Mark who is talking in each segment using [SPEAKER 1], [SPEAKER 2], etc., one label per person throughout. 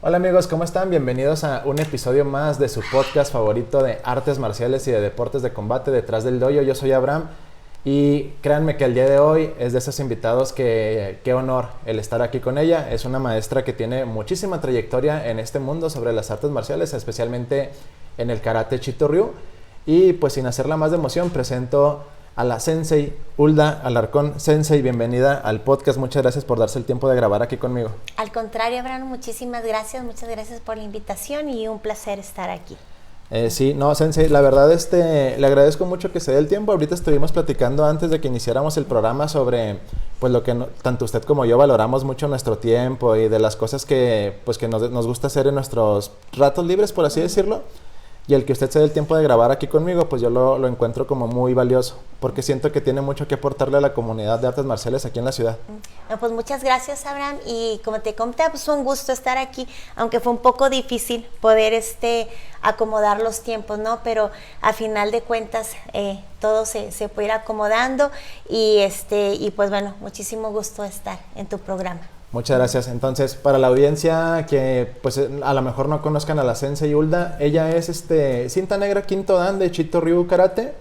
[SPEAKER 1] Hola amigos, ¿cómo están? Bienvenidos a un episodio más de su podcast favorito de artes marciales y de deportes de combate, Detrás del Dojo. Yo soy Abraham y créanme que el día de hoy es de esos invitados que qué honor el estar aquí con ella. Es una maestra que tiene muchísima trayectoria en este mundo sobre las artes marciales, especialmente en el karate Chito Ryu. Y pues sin hacerla más de emoción, presento a la Sensei Hulda Alarcón. Sensei, bienvenida al podcast. Muchas gracias por darse el tiempo de grabar aquí conmigo.
[SPEAKER 2] Al contrario, Abraham, muchísimas gracias. Muchas gracias por la invitación y un placer estar aquí.
[SPEAKER 1] Sí, no, Sensei, la verdad le agradezco mucho que se dé el tiempo. Ahorita estuvimos platicando antes de que iniciáramos el programa sobre pues lo que tanto usted como yo valoramos mucho nuestro tiempo y de las cosas que nos gusta hacer en nuestros ratos libres, por así decirlo. Y el que usted se dé el tiempo de grabar aquí conmigo, pues yo lo encuentro como muy valioso, porque siento que tiene mucho que aportarle a la comunidad de artes marciales aquí en la ciudad.
[SPEAKER 2] Pues muchas gracias, Abraham, y como te comenté, pues fue un gusto estar aquí, aunque fue un poco difícil poder acomodar los tiempos, ¿no? Pero a final de cuentas todo se puede ir acomodando y pues bueno, muchísimo gusto estar en tu programa.
[SPEAKER 1] Muchas gracias. Entonces, para la audiencia que pues a lo mejor no conozcan a la Sensei Hulda, ella es cinta negra quinto dan de Chito Ryu Karate.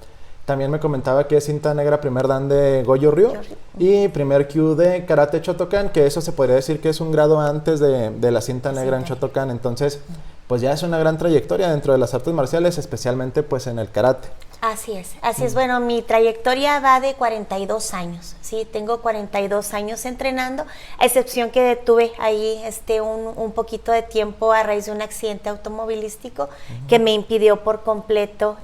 [SPEAKER 1] También me comentaba que es cinta negra primer dan de Goju Ryu y primer Kyu de Karate Shotokan, que eso se podría decir que es un grado antes de la cinta negra en Shotokan. Entonces, pues ya es una gran trayectoria dentro de las artes marciales, especialmente pues en el karate.
[SPEAKER 2] Así es. Bueno, mi trayectoria va de 42 años, ¿sí? Tengo 42 años entrenando, a excepción que tuve ahí un poquito de tiempo a raíz de un accidente automovilístico que me impidió por completo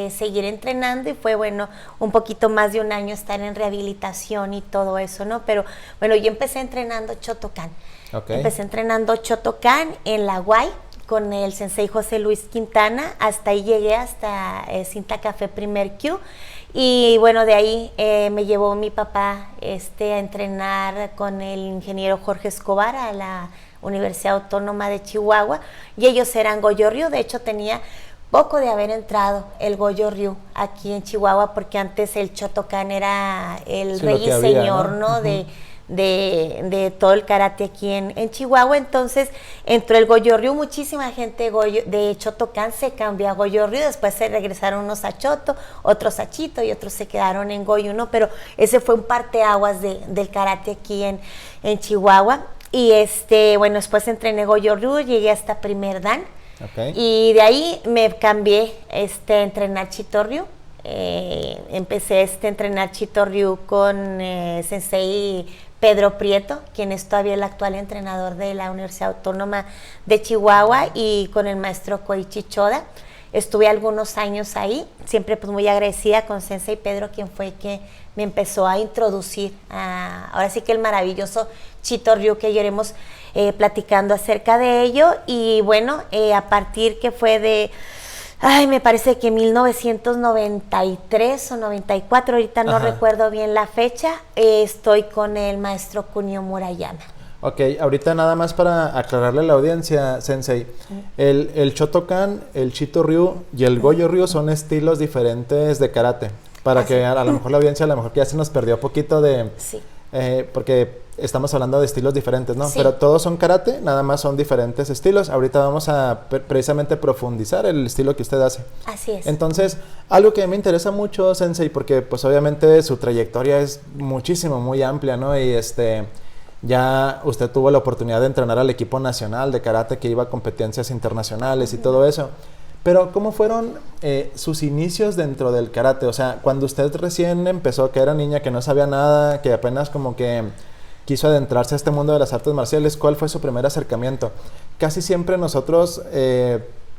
[SPEAKER 2] seguir entrenando y fue, bueno, un poquito más de un año estar en rehabilitación y todo eso, ¿no? Pero, bueno, yo empecé entrenando Shotokan.
[SPEAKER 1] Okay.
[SPEAKER 2] Empecé entrenando Shotokan en la UAI, con el sensei José Luis Quintana, hasta ahí llegué, hasta cinta café primer Q, y bueno, de ahí me llevó mi papá a entrenar con el ingeniero Jorge Escobar a la Universidad Autónoma de Chihuahua, y ellos eran Goju Ryu. De hecho tenía poco de haber entrado el Goju Ryu aquí en Chihuahua, porque antes el Shotokan era el rey y señor, ¿no? De todo el karate aquí en Chihuahua. Entonces entró el Goju Ryu, muchísima gente de Shotokan se cambió a Goju Ryu, después se regresaron unos a Shoto, otros a Chito y otros se quedaron en Goju, ¿no? Pero ese fue un parteaguas del karate aquí en Chihuahua. Y bueno, después entrené Goju Ryu, llegué hasta primer dan.
[SPEAKER 1] Okay.
[SPEAKER 2] Y de ahí me cambié a entrenar Chito Ryu. Empecé a entrenar Chito Ryu con sensei Pedro Prieto, quien es todavía el actual entrenador de la Universidad Autónoma de Chihuahua, y con el maestro Koichi Choda. Estuve algunos años ahí, siempre pues muy agradecida con Sensei Pedro, quien fue que me empezó a introducir ahora sí que el maravilloso Chito Ryu, que ya iremos platicando acerca de ello. Y bueno, a partir que fue de... me parece que 1993 o 94, ahorita no recuerdo bien la fecha, estoy con el maestro Kunio Murayama.
[SPEAKER 1] Ok, ahorita nada más para aclararle a la audiencia, Sensei, el Shotokan, el Chito Ryu y el Goju Ryu son estilos diferentes de karate, para que a lo mejor la audiencia, a lo mejor que ya se nos perdió poquito de... Sí. Porque estamos hablando de estilos diferentes, ¿no? Sí. Pero todos son karate, nada más son diferentes estilos. Ahorita vamos a precisamente profundizar el estilo que usted hace.
[SPEAKER 2] Así es.
[SPEAKER 1] Entonces, algo que me interesa mucho, Sensei, porque pues obviamente su trayectoria es muchísimo, muy amplia, ¿no? Y ya usted tuvo la oportunidad de entrenar al equipo nacional de karate que iba a competencias internacionales y todo eso. Pero, ¿cómo fueron sus inicios dentro del karate? O sea, cuando usted recién empezó, que era niña, que no sabía nada, que apenas como que quiso adentrarse a este mundo de las artes marciales, ¿cuál fue su primer acercamiento? Casi siempre nosotros,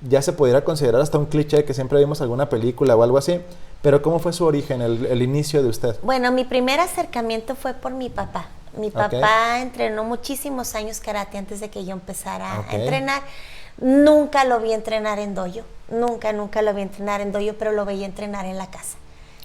[SPEAKER 1] ya se pudiera considerar hasta un cliché, que siempre vimos alguna película o algo así, pero ¿cómo fue su origen, el inicio de usted?
[SPEAKER 2] Bueno, mi primer acercamiento fue por mi papá. Mi papá entrenó muchísimos años karate antes de que yo empezara a entrenar. Nunca lo vi entrenar en dojo, nunca lo vi entrenar en dojo, pero lo veía entrenar en la casa.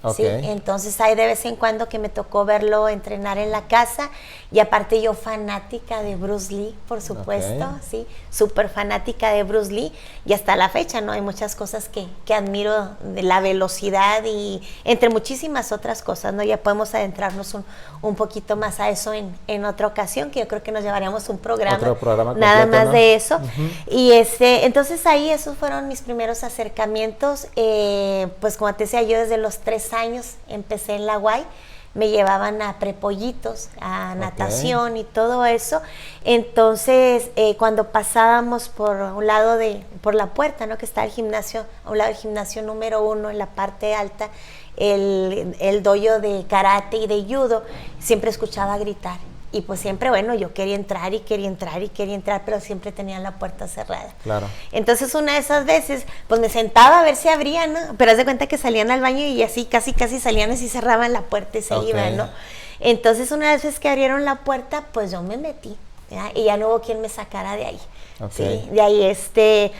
[SPEAKER 1] Ok.
[SPEAKER 2] ¿sí? Entonces hay de vez en cuando que me tocó verlo entrenar en la casa y aparte yo fanática de Bruce Lee, por supuesto,
[SPEAKER 1] Ok.
[SPEAKER 2] ¿sí? Súper fanática de Bruce Lee y hasta la fecha, ¿no? Hay muchas cosas que admiro de la velocidad y entre muchísimas otras cosas, ¿no? Ya podemos adentrarnos un poquito más a eso en otra ocasión, que yo creo que nos llevaríamos un programa,
[SPEAKER 1] Otro programa
[SPEAKER 2] nada
[SPEAKER 1] completo,
[SPEAKER 2] más
[SPEAKER 1] ¿no?
[SPEAKER 2] de eso.
[SPEAKER 1] Ujú.
[SPEAKER 2] Y entonces ahí esos fueron mis primeros acercamientos, pues como te decía, yo desde los 3 años empecé en la UAY, me llevaban a prepollitos, a natación y todo eso. Entonces, cuando pasábamos por un lado por la puerta, ¿no? Que está el gimnasio, a un lado del gimnasio número 1, en la parte alta, el dojo de karate y de judo, siempre escuchaba gritar. Y pues siempre, bueno, yo quería entrar y quería entrar y quería entrar, pero siempre tenían la puerta cerrada.
[SPEAKER 1] Claro.
[SPEAKER 2] Entonces una de esas veces, pues me sentaba a ver si abrían, ¿no? Pero haz de cuenta que salían al baño y así casi salían y cerraban la puerta y se iban, ¿no? Entonces una vez que abrieron la puerta, pues yo me metí, ¿ya? Y ya no hubo quien me sacara de ahí. ¿Sí? De ahí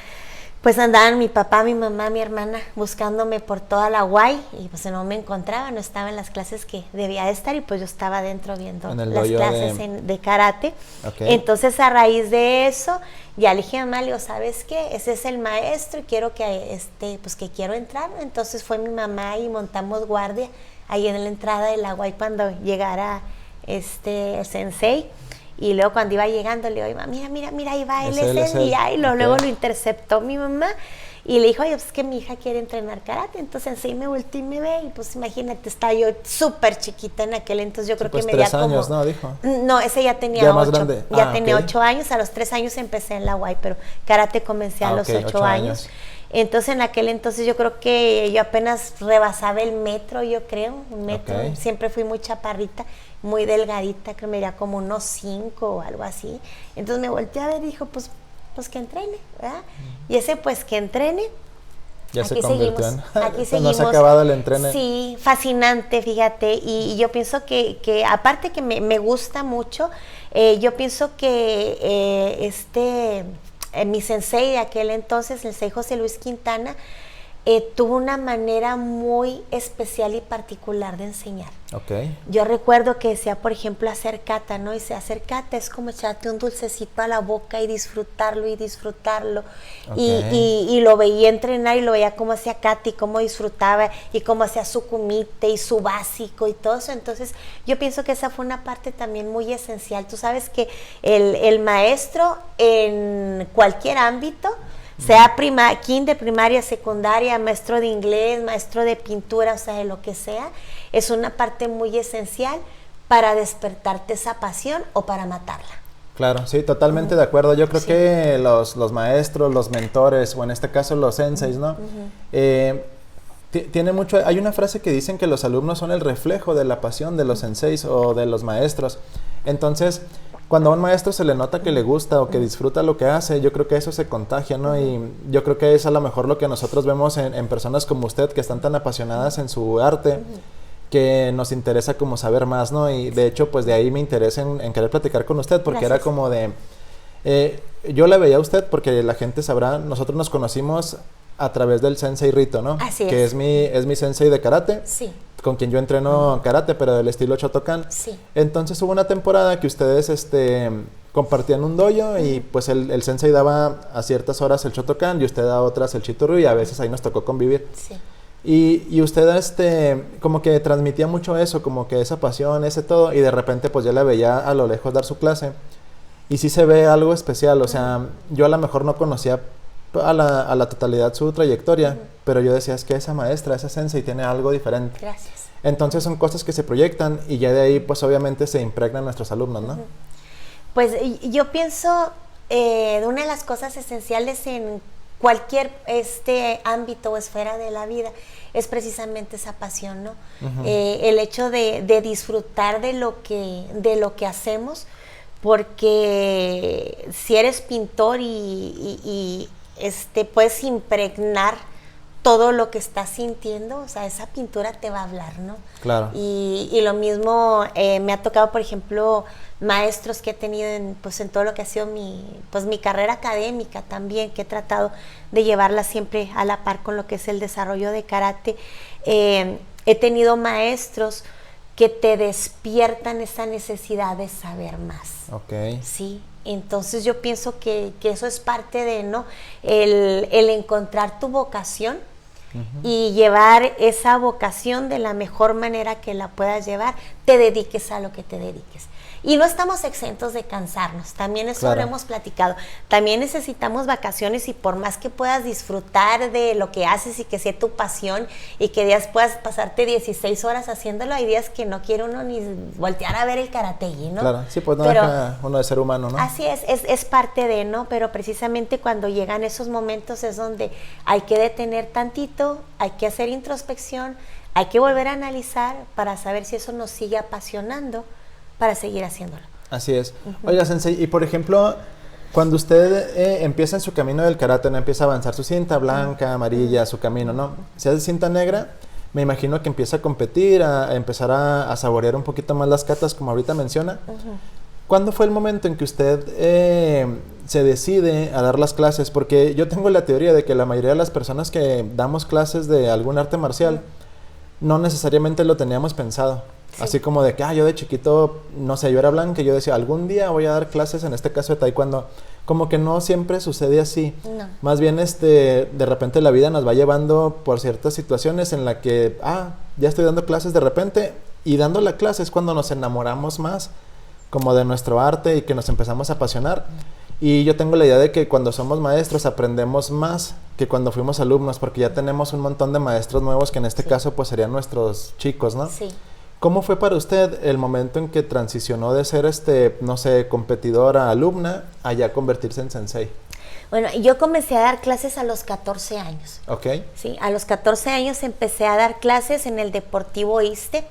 [SPEAKER 2] pues andaban mi papá, mi mamá, mi hermana buscándome por toda la UAY y pues no me encontraba, no estaba en las clases que debía de estar y pues yo estaba adentro viendo las clases de karate. Entonces a raíz de eso ya le dije a mamá, le digo, ¿sabes qué? Ese es el maestro y quiero pues que quiero entrar. Entonces fue mi mamá y montamos guardia ahí en la entrada de la UAY cuando llegara el sensei. Y luego cuando iba llegando le digo, mira, ahí va él, es él. Y luego lo interceptó mi mamá y le dijo, oye, pues es que mi hija quiere entrenar karate. Entonces ahí me volteé y me ve y pues imagínate, estaba yo súper chiquita en aquel entonces, yo creo
[SPEAKER 1] pues
[SPEAKER 2] que medía
[SPEAKER 1] 3 años, ¿no? Dijo.
[SPEAKER 2] No, ese ya tenía
[SPEAKER 1] ya
[SPEAKER 2] 8.
[SPEAKER 1] Más grande.
[SPEAKER 2] Ya tenía 8 años, a los 3 años empecé en la UAY, pero karate comencé a los 8 años. Entonces en aquel entonces yo creo que yo apenas rebasaba el metro, yo creo, un metro. Siempre fui muy chaparrita, muy delgadita, que me medía como unos 5 o algo así. Entonces me volteé a ver y dijo, pues que entrene, ¿verdad? Y ese pues que entrene.
[SPEAKER 1] Ya
[SPEAKER 2] aquí
[SPEAKER 1] se convirtió
[SPEAKER 2] seguimos,
[SPEAKER 1] en...
[SPEAKER 2] aquí seguimos.
[SPEAKER 1] No se ha acabado el entrene.
[SPEAKER 2] Sí, fascinante, fíjate. Y yo pienso que aparte que me gusta mucho, yo pienso que mi sensei de aquel entonces, el sensei José Luis Quintana, tuvo una manera muy especial y particular de enseñar. Yo recuerdo que decía, por ejemplo, hacer kata, ¿no? Y dice, hacer kata es como echarte un dulcecito a la boca y disfrutarlo y disfrutarlo. Y lo veía entrenar y lo veía cómo hacía kata y cómo disfrutaba y cómo hacía su kumite y su básico y todo eso. Entonces, yo pienso que esa fue una parte también muy esencial. Tú sabes que el maestro en cualquier ámbito, sea kinder, primaria, secundaria, maestro de inglés, maestro de pintura, o sea, de lo que sea, es una parte muy esencial para despertarte esa pasión o para matarla.
[SPEAKER 1] Claro, sí, totalmente de acuerdo. Yo creo que los maestros, los mentores, o en este caso los senseis, ¿no? Tiene mucho, hay una frase que dicen que los alumnos son el reflejo de la pasión de los senseis o de los maestros. Entonces, cuando a un maestro se le nota que le gusta o que disfruta lo que hace, yo creo que eso se contagia, ¿no? Y yo creo que es a lo mejor lo que nosotros vemos en personas como usted, que están tan apasionadas en su arte, que nos interesa como saber más, ¿no? Y de hecho, pues de ahí me interesa en querer platicar con usted, porque era como de... yo la veía a usted porque la gente sabrá, nosotros nos conocimos a través del Sensei Rito, ¿no?
[SPEAKER 2] Así es.
[SPEAKER 1] Que es mi sensei de karate.
[SPEAKER 2] Sí.
[SPEAKER 1] Con quien yo entreno karate, pero del estilo Shotokan.
[SPEAKER 2] Sí.
[SPEAKER 1] Entonces hubo una temporada que ustedes compartían un dojo y pues el sensei daba a ciertas horas el Shotokan y usted a otras el Chitoryu y a veces ahí nos tocó convivir.
[SPEAKER 2] Sí.
[SPEAKER 1] Y usted como que transmitía mucho eso, como que esa pasión, ese todo, y de repente pues yo la veía a lo lejos dar su clase y sí se ve algo especial, o sea, yo a lo mejor no conocía a la totalidad su trayectoria, pero yo decía, es que esa maestra, esa sensei tiene algo diferente.
[SPEAKER 2] Gracias.
[SPEAKER 1] Entonces son cosas que se proyectan y ya de ahí pues obviamente se impregnan nuestros alumnos, ¿no?
[SPEAKER 2] Pues yo pienso una de las cosas esenciales en cualquier ámbito o esfera de la vida es precisamente esa pasión, ¿no? El hecho de disfrutar de lo que hacemos, porque si eres pintor y puedes impregnar todo lo que estás sintiendo, o sea, esa pintura te va a hablar, ¿no?
[SPEAKER 1] Claro.
[SPEAKER 2] Y lo mismo me ha tocado, por ejemplo, maestros que he tenido en todo lo que ha sido mi carrera académica también, que he tratado de llevarla siempre a la par con lo que es el desarrollo de karate. he tenido maestros que te despiertan esa necesidad de saber más.
[SPEAKER 1] Ok.
[SPEAKER 2] Sí, entonces yo pienso que eso es parte de, ¿no? El encontrar tu vocación y llevar esa vocación de la mejor manera que la puedas llevar, te dediques a lo que te dediques. Y no estamos exentos de cansarnos, también eso lo hemos platicado. También necesitamos vacaciones y por más que puedas disfrutar de lo que haces y que sea tu pasión y que días puedas pasarte 16 horas haciéndolo, hay días que no quiere uno ni voltear a ver el karategui, ¿no?
[SPEAKER 1] Claro, sí, pues no deja uno de ser humano, ¿no?
[SPEAKER 2] Así es parte de, ¿no? Pero precisamente cuando llegan esos momentos es donde hay que detener tantito, hay que hacer introspección, hay que volver a analizar para saber si eso nos sigue apasionando, para seguir haciéndolo.
[SPEAKER 1] Así es. Oiga, Sensei, y por ejemplo, cuando usted empieza en su camino del karate, ¿no? Empieza a avanzar su cinta blanca, amarilla, su camino, ¿no? Si hace cinta negra, me imagino que empieza a competir, a empezar a saborear un poquito más las katas, como ahorita menciona. ¿Cuándo fue el momento en que usted se decide a dar las clases? Porque yo tengo la teoría de que la mayoría de las personas que damos clases de algún arte marcial, no necesariamente lo teníamos pensado. Sí. Así como de que, yo de chiquito, no sé, yo era blanca y yo decía, algún día voy a dar clases, en este caso de taekwondo. Como que no siempre sucede así.
[SPEAKER 2] No.
[SPEAKER 1] Más bien, de repente la vida nos va llevando por ciertas situaciones en la que, ya estoy dando clases de repente, y dando la clase es cuando nos enamoramos más como de nuestro arte y que nos empezamos a apasionar. Y yo tengo la idea de que cuando somos maestros aprendemos más que cuando fuimos alumnos, porque ya tenemos un montón de maestros nuevos que en este caso pues serían nuestros chicos, ¿no?
[SPEAKER 2] Sí.
[SPEAKER 1] ¿Cómo fue para usted el momento en que transicionó de ser, no sé, competidora, alumna, a ya convertirse en sensei?
[SPEAKER 2] Bueno, yo comencé a dar clases a los 14 años.
[SPEAKER 1] Ok.
[SPEAKER 2] Sí, a los 14 años empecé a dar clases en el Deportivo Iste.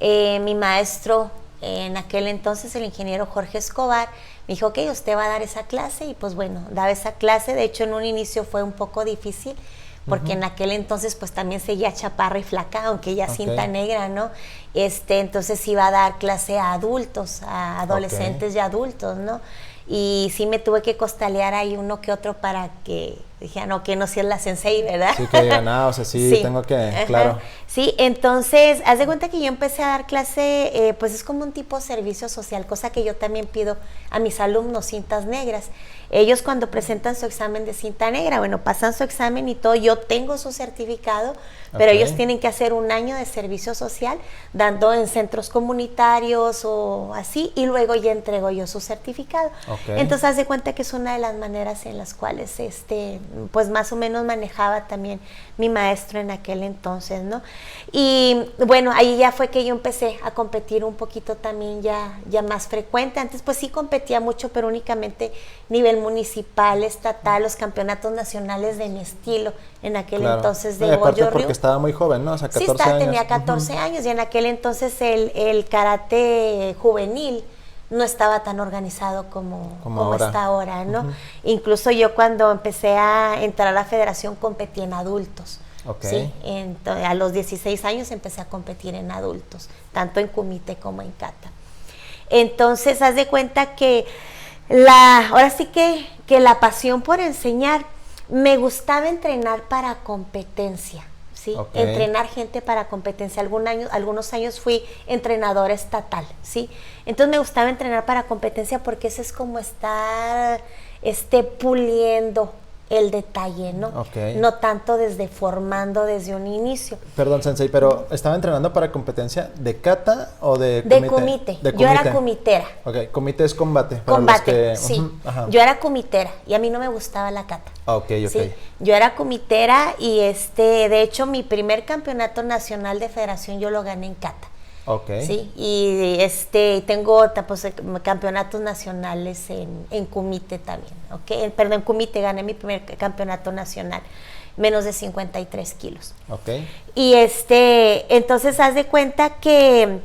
[SPEAKER 2] Mi maestro en aquel entonces, el ingeniero Jorge Escobar, me dijo, ok, usted va a dar esa clase, y pues bueno, daba esa clase. De hecho, en un inicio fue un poco difícil, porque en aquel entonces pues también seguía chaparra y flaca, aunque ya cinta negra, ¿no? Entonces iba a dar clase a adultos, a adolescentes y adultos, ¿no? Y sí me tuve que costalear ahí uno que otro para que dije, no, que no sea la sensei, ¿verdad?
[SPEAKER 1] Sí, que digan, o sea, sí, tengo que, claro.
[SPEAKER 2] Sí, entonces, haz de cuenta que yo empecé a dar clase, pues es como un tipo de servicio social, cosa que yo también pido a mis alumnos cintas negras. Ellos cuando presentan su examen de cinta negra, bueno, pasan su examen y todo, yo tengo su certificado, pero ellos tienen que hacer un año de servicio social, dando en centros comunitarios o así, y luego ya entrego yo su certificado. Entonces, haz de cuenta que es una de las maneras en las cuales, pues más o menos manejaba también mi maestro en aquel entonces, ¿no? Y bueno, ahí ya fue que yo empecé a competir un poquito también ya más frecuente. Antes pues sí competía mucho, pero únicamente nivel municipal, estatal, los campeonatos nacionales de mi estilo en aquel entonces de
[SPEAKER 1] Goyo Ryu. Porque estaba muy joven, ¿no? O sea, 14 años.
[SPEAKER 2] Tenía 14 años, y en aquel entonces el karate juvenil no estaba tan organizado como está ahora, ¿no? Incluso yo cuando empecé a entrar a la federación competí en adultos. Sí, a los 16 años empecé a competir en adultos, tanto en kumite como en kata. Entonces, haz de cuenta que ahora sí que la pasión por enseñar, me gustaba entrenar para competencia. ¿Sí? Entrenar gente para competencia. Algunos años fui entrenadora estatal, ¿sí? Entonces me gustaba entrenar para competencia porque eso es como estar puliendo el detalle, ¿no? No tanto formando desde un inicio.
[SPEAKER 1] Perdón, sensei, pero ¿estaba entrenando para competencia de kata o de
[SPEAKER 2] kumite? De kumite. Yo era kumitera.
[SPEAKER 1] Kumite es combate.
[SPEAKER 2] Combate, sí. Yo era kumitera y a mí no me gustaba la kata. Sí, yo era kumitera y de hecho mi primer campeonato nacional de federación yo lo gané en kata. Sí, y tengo pues, campeonatos nacionales en kumite también, perdón, en kumite gané mi primer campeonato nacional, menos de 53 kilos. Y entonces haz de cuenta que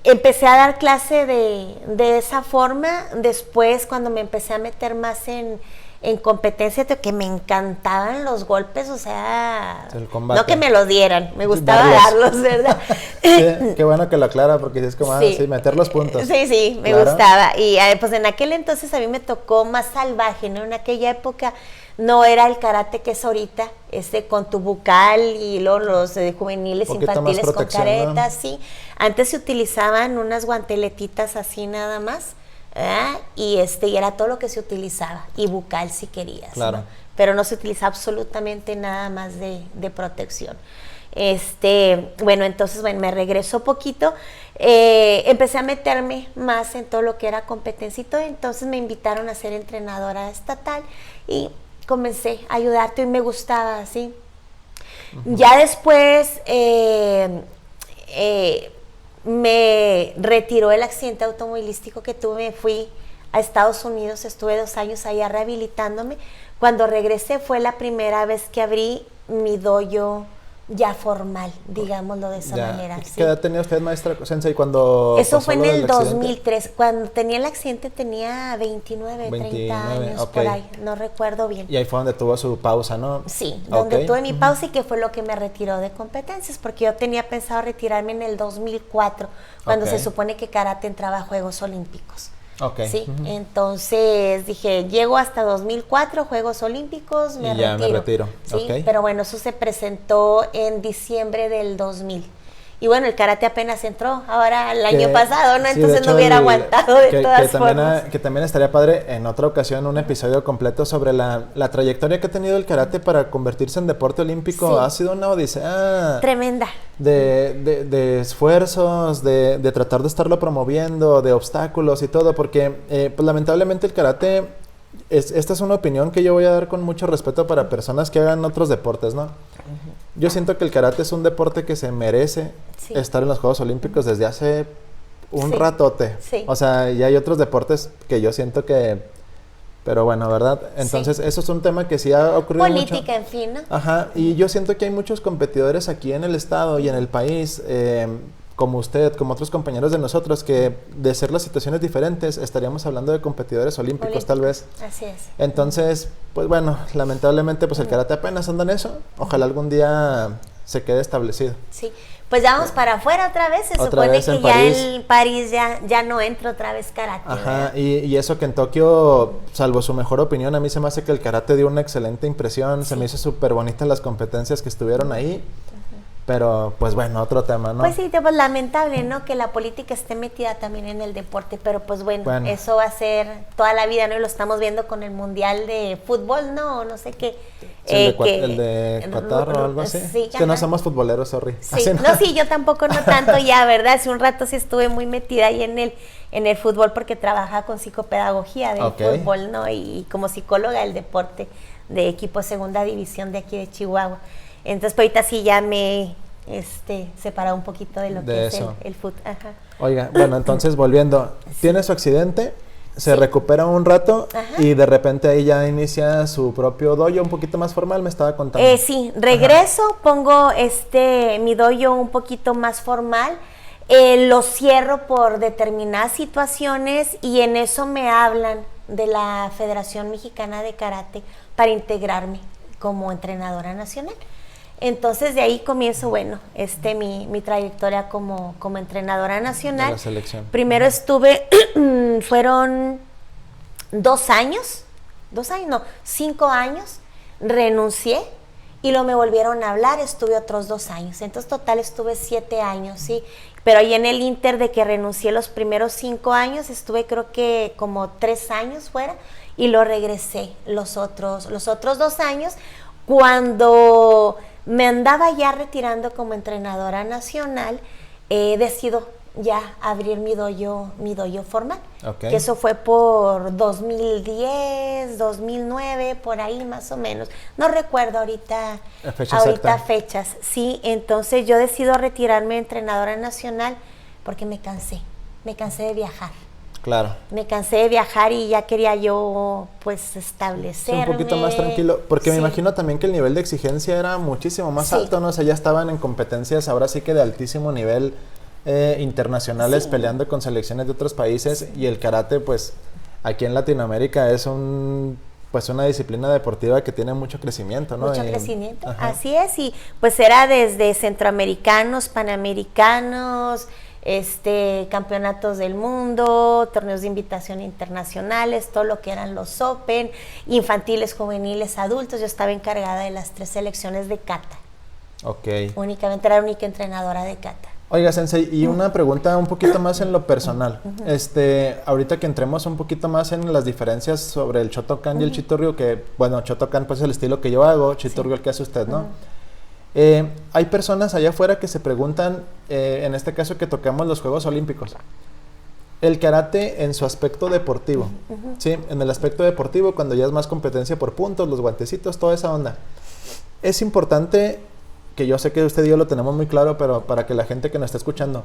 [SPEAKER 2] empecé a dar clase de esa forma. Después, cuando me empecé a meter más en en competencia que me encantaban los golpes, o sea,
[SPEAKER 1] el combate.
[SPEAKER 2] No que me los dieran, me gustaba darlos, ¿verdad?
[SPEAKER 1] Sí, qué bueno que lo aclara, porque es como,
[SPEAKER 2] sí.
[SPEAKER 1] Sí, meter los puntos.
[SPEAKER 2] Sí, me gustaba. Y pues en aquel entonces a mí me tocó más salvaje, ¿no? En aquella época no era el karate que es ahorita, con tu bucal y luego los juveniles, infantiles con caretas, ¿no? Sí. Antes se utilizaban unas guanteletitas así nada más, y era todo lo que se utilizaba, y bucal si querías,
[SPEAKER 1] claro.
[SPEAKER 2] ¿no? Pero no se utilizaba absolutamente nada más de protección. Bueno, entonces, me regresó poquito, empecé a meterme más en todo lo que era competencia y todo, entonces me invitaron a ser entrenadora estatal y comencé a ayudarte y me gustaba, ¿sí? Uh-huh. Ya después me retiró el accidente automovilístico que tuve, me fui a Estados Unidos, estuve 2 años allá rehabilitándome. Cuando regresé fue la primera vez que abrí mi dojo ya formal, digámoslo de esa manera.
[SPEAKER 1] ¿Qué edad tenía usted, maestra Sensei, cuando
[SPEAKER 2] eso fue en el 2003.
[SPEAKER 1] Accidente?
[SPEAKER 2] Cuando tenía el accidente tenía 29, 30 años, por ahí, no recuerdo bien.
[SPEAKER 1] Y ahí fue donde tuvo su pausa, ¿no?
[SPEAKER 2] Sí, donde tuve mi pausa y que fue lo que me retiró de competencias, porque yo tenía pensado retirarme en el 2004, cuando se supone que karate entraba a Juegos Olímpicos. Sí, entonces dije, llego hasta 2004, Juegos Olímpicos, me retiro. Sí, pero bueno, eso se presentó en diciembre del 2000. Y bueno, el karate apenas entró ahora el año pasado, ¿no? Entonces no hubiera aguantado de todas formas.
[SPEAKER 1] Que también estaría padre en otra ocasión un episodio completo sobre la trayectoria que ha tenido el karate para convertirse en deporte olímpico. Sí. Ha sido una odisea tremenda. De esfuerzos, de tratar de estarlo promoviendo, de obstáculos y todo, porque pues lamentablemente el karate, esta es una opinión que yo voy a dar con mucho respeto para personas que hagan otros deportes, ¿no? Yo siento que el karate es un deporte que se merece estar en los Juegos Olímpicos desde hace un ratote. Sí. O sea, y hay otros deportes que yo siento que... Pero bueno, ¿verdad? Entonces, eso es un tema que sí ha ocurrido
[SPEAKER 2] política,
[SPEAKER 1] mucho.
[SPEAKER 2] En fin, ¿no?
[SPEAKER 1] Ajá, y yo siento que hay muchos competidores aquí en el estado y en el país, como usted, como otros compañeros de nosotros, que de ser las situaciones diferentes, estaríamos hablando de competidores olímpicos tal vez.
[SPEAKER 2] Así es.
[SPEAKER 1] Entonces, pues bueno, lamentablemente pues el karate apenas anda en eso. Ojalá algún día se quede establecido.
[SPEAKER 2] Sí, pues ya vamos para afuera otra vez. Se supone que ya en París ya no entra otra vez karate.
[SPEAKER 1] Ajá, y eso que en Tokio, salvo su mejor opinión, a mí se me hace que el karate dio una excelente impresión. Se me hizo súper bonitas las competencias que estuvieron ahí. Pero, pues bueno, otro tema, ¿no?
[SPEAKER 2] Pues sí, pues lamentable, ¿no? Que la política esté metida también en el deporte, pero pues bueno, eso va a ser toda la vida, ¿no? Y lo estamos viendo con el Mundial de Fútbol, ¿no? No sé qué.
[SPEAKER 1] Sí, el de Qatar o algo así. Sí, es que no somos futboleros, sorry.
[SPEAKER 2] Sí, sí, yo tampoco no tanto ya, ¿verdad? Hace un rato sí estuve muy metida ahí en el fútbol porque trabajaba con psicopedagogía del fútbol, ¿no? Y como psicóloga del deporte de equipo segunda división de aquí de Chihuahua. Entonces, pues ahorita sí ya me separado un poquito de lo que es el fútbol. Ajá.
[SPEAKER 1] Oiga, bueno, entonces volviendo, tiene su accidente, se recupera un rato y de repente ahí ya inicia su propio dojo un poquito más formal, me estaba contando.
[SPEAKER 2] Sí, regreso, pongo mi dojo un poquito más formal, lo cierro por determinadas situaciones y en eso me hablan de la Federación Mexicana de Karate para integrarme como entrenadora nacional. Entonces de ahí comienzo, bueno, mi trayectoria como entrenadora nacional.
[SPEAKER 1] De la selección.
[SPEAKER 2] Primero estuve, fueron 5 años, renuncié y luego me volvieron a hablar, estuve otros 2 años. Entonces total estuve 7 años, sí. Pero ahí en el inter de que renuncié los primeros 5 años, estuve creo que como 3 años fuera y lo regresé los otros 2 años cuando me andaba ya retirando como entrenadora nacional, decido ya abrir mi dojo formal. Que eso fue por 2010, 2009, por ahí más o menos. No recuerdo ahorita fechas. Sí, entonces yo decido retirarme de entrenadora nacional porque me cansé de viajar.
[SPEAKER 1] Claro.
[SPEAKER 2] Me cansé de viajar y ya quería yo, pues, establecerme.
[SPEAKER 1] Sí, un poquito más tranquilo, porque me imagino también que el nivel de exigencia era muchísimo más alto, ¿no? O sea, ya estaban en competencias, ahora sí que de altísimo nivel internacionales, peleando con selecciones de otros países, y el karate, pues, aquí en Latinoamérica es un pues una disciplina deportiva que tiene mucho crecimiento, ¿no?
[SPEAKER 2] Mucho crecimiento, así es, y pues era desde centroamericanos, panamericanos, campeonatos del mundo, torneos de invitación internacionales, todo lo que eran los Open, infantiles, juveniles, adultos. Yo estaba encargada de las 3 selecciones de kata.
[SPEAKER 1] Ok.
[SPEAKER 2] Únicamente era la única entrenadora de kata.
[SPEAKER 1] Oiga, Sensei, y una pregunta un poquito más en lo personal. Ahorita que entremos un poquito más en las diferencias sobre el Shotokan y el Chito-Ryu, que, bueno, Shotokan pues es el estilo que yo hago, Chito-Ryu el que hace usted, ¿no? Hay personas allá afuera que se preguntan, en este caso que tocamos los Juegos Olímpicos, el karate en su aspecto deportivo, ¿sí? En el aspecto deportivo, cuando ya es más competencia por puntos, los guantecitos, toda esa onda. Es importante, que yo sé que usted y yo lo tenemos muy claro, pero para que la gente que nos está escuchando,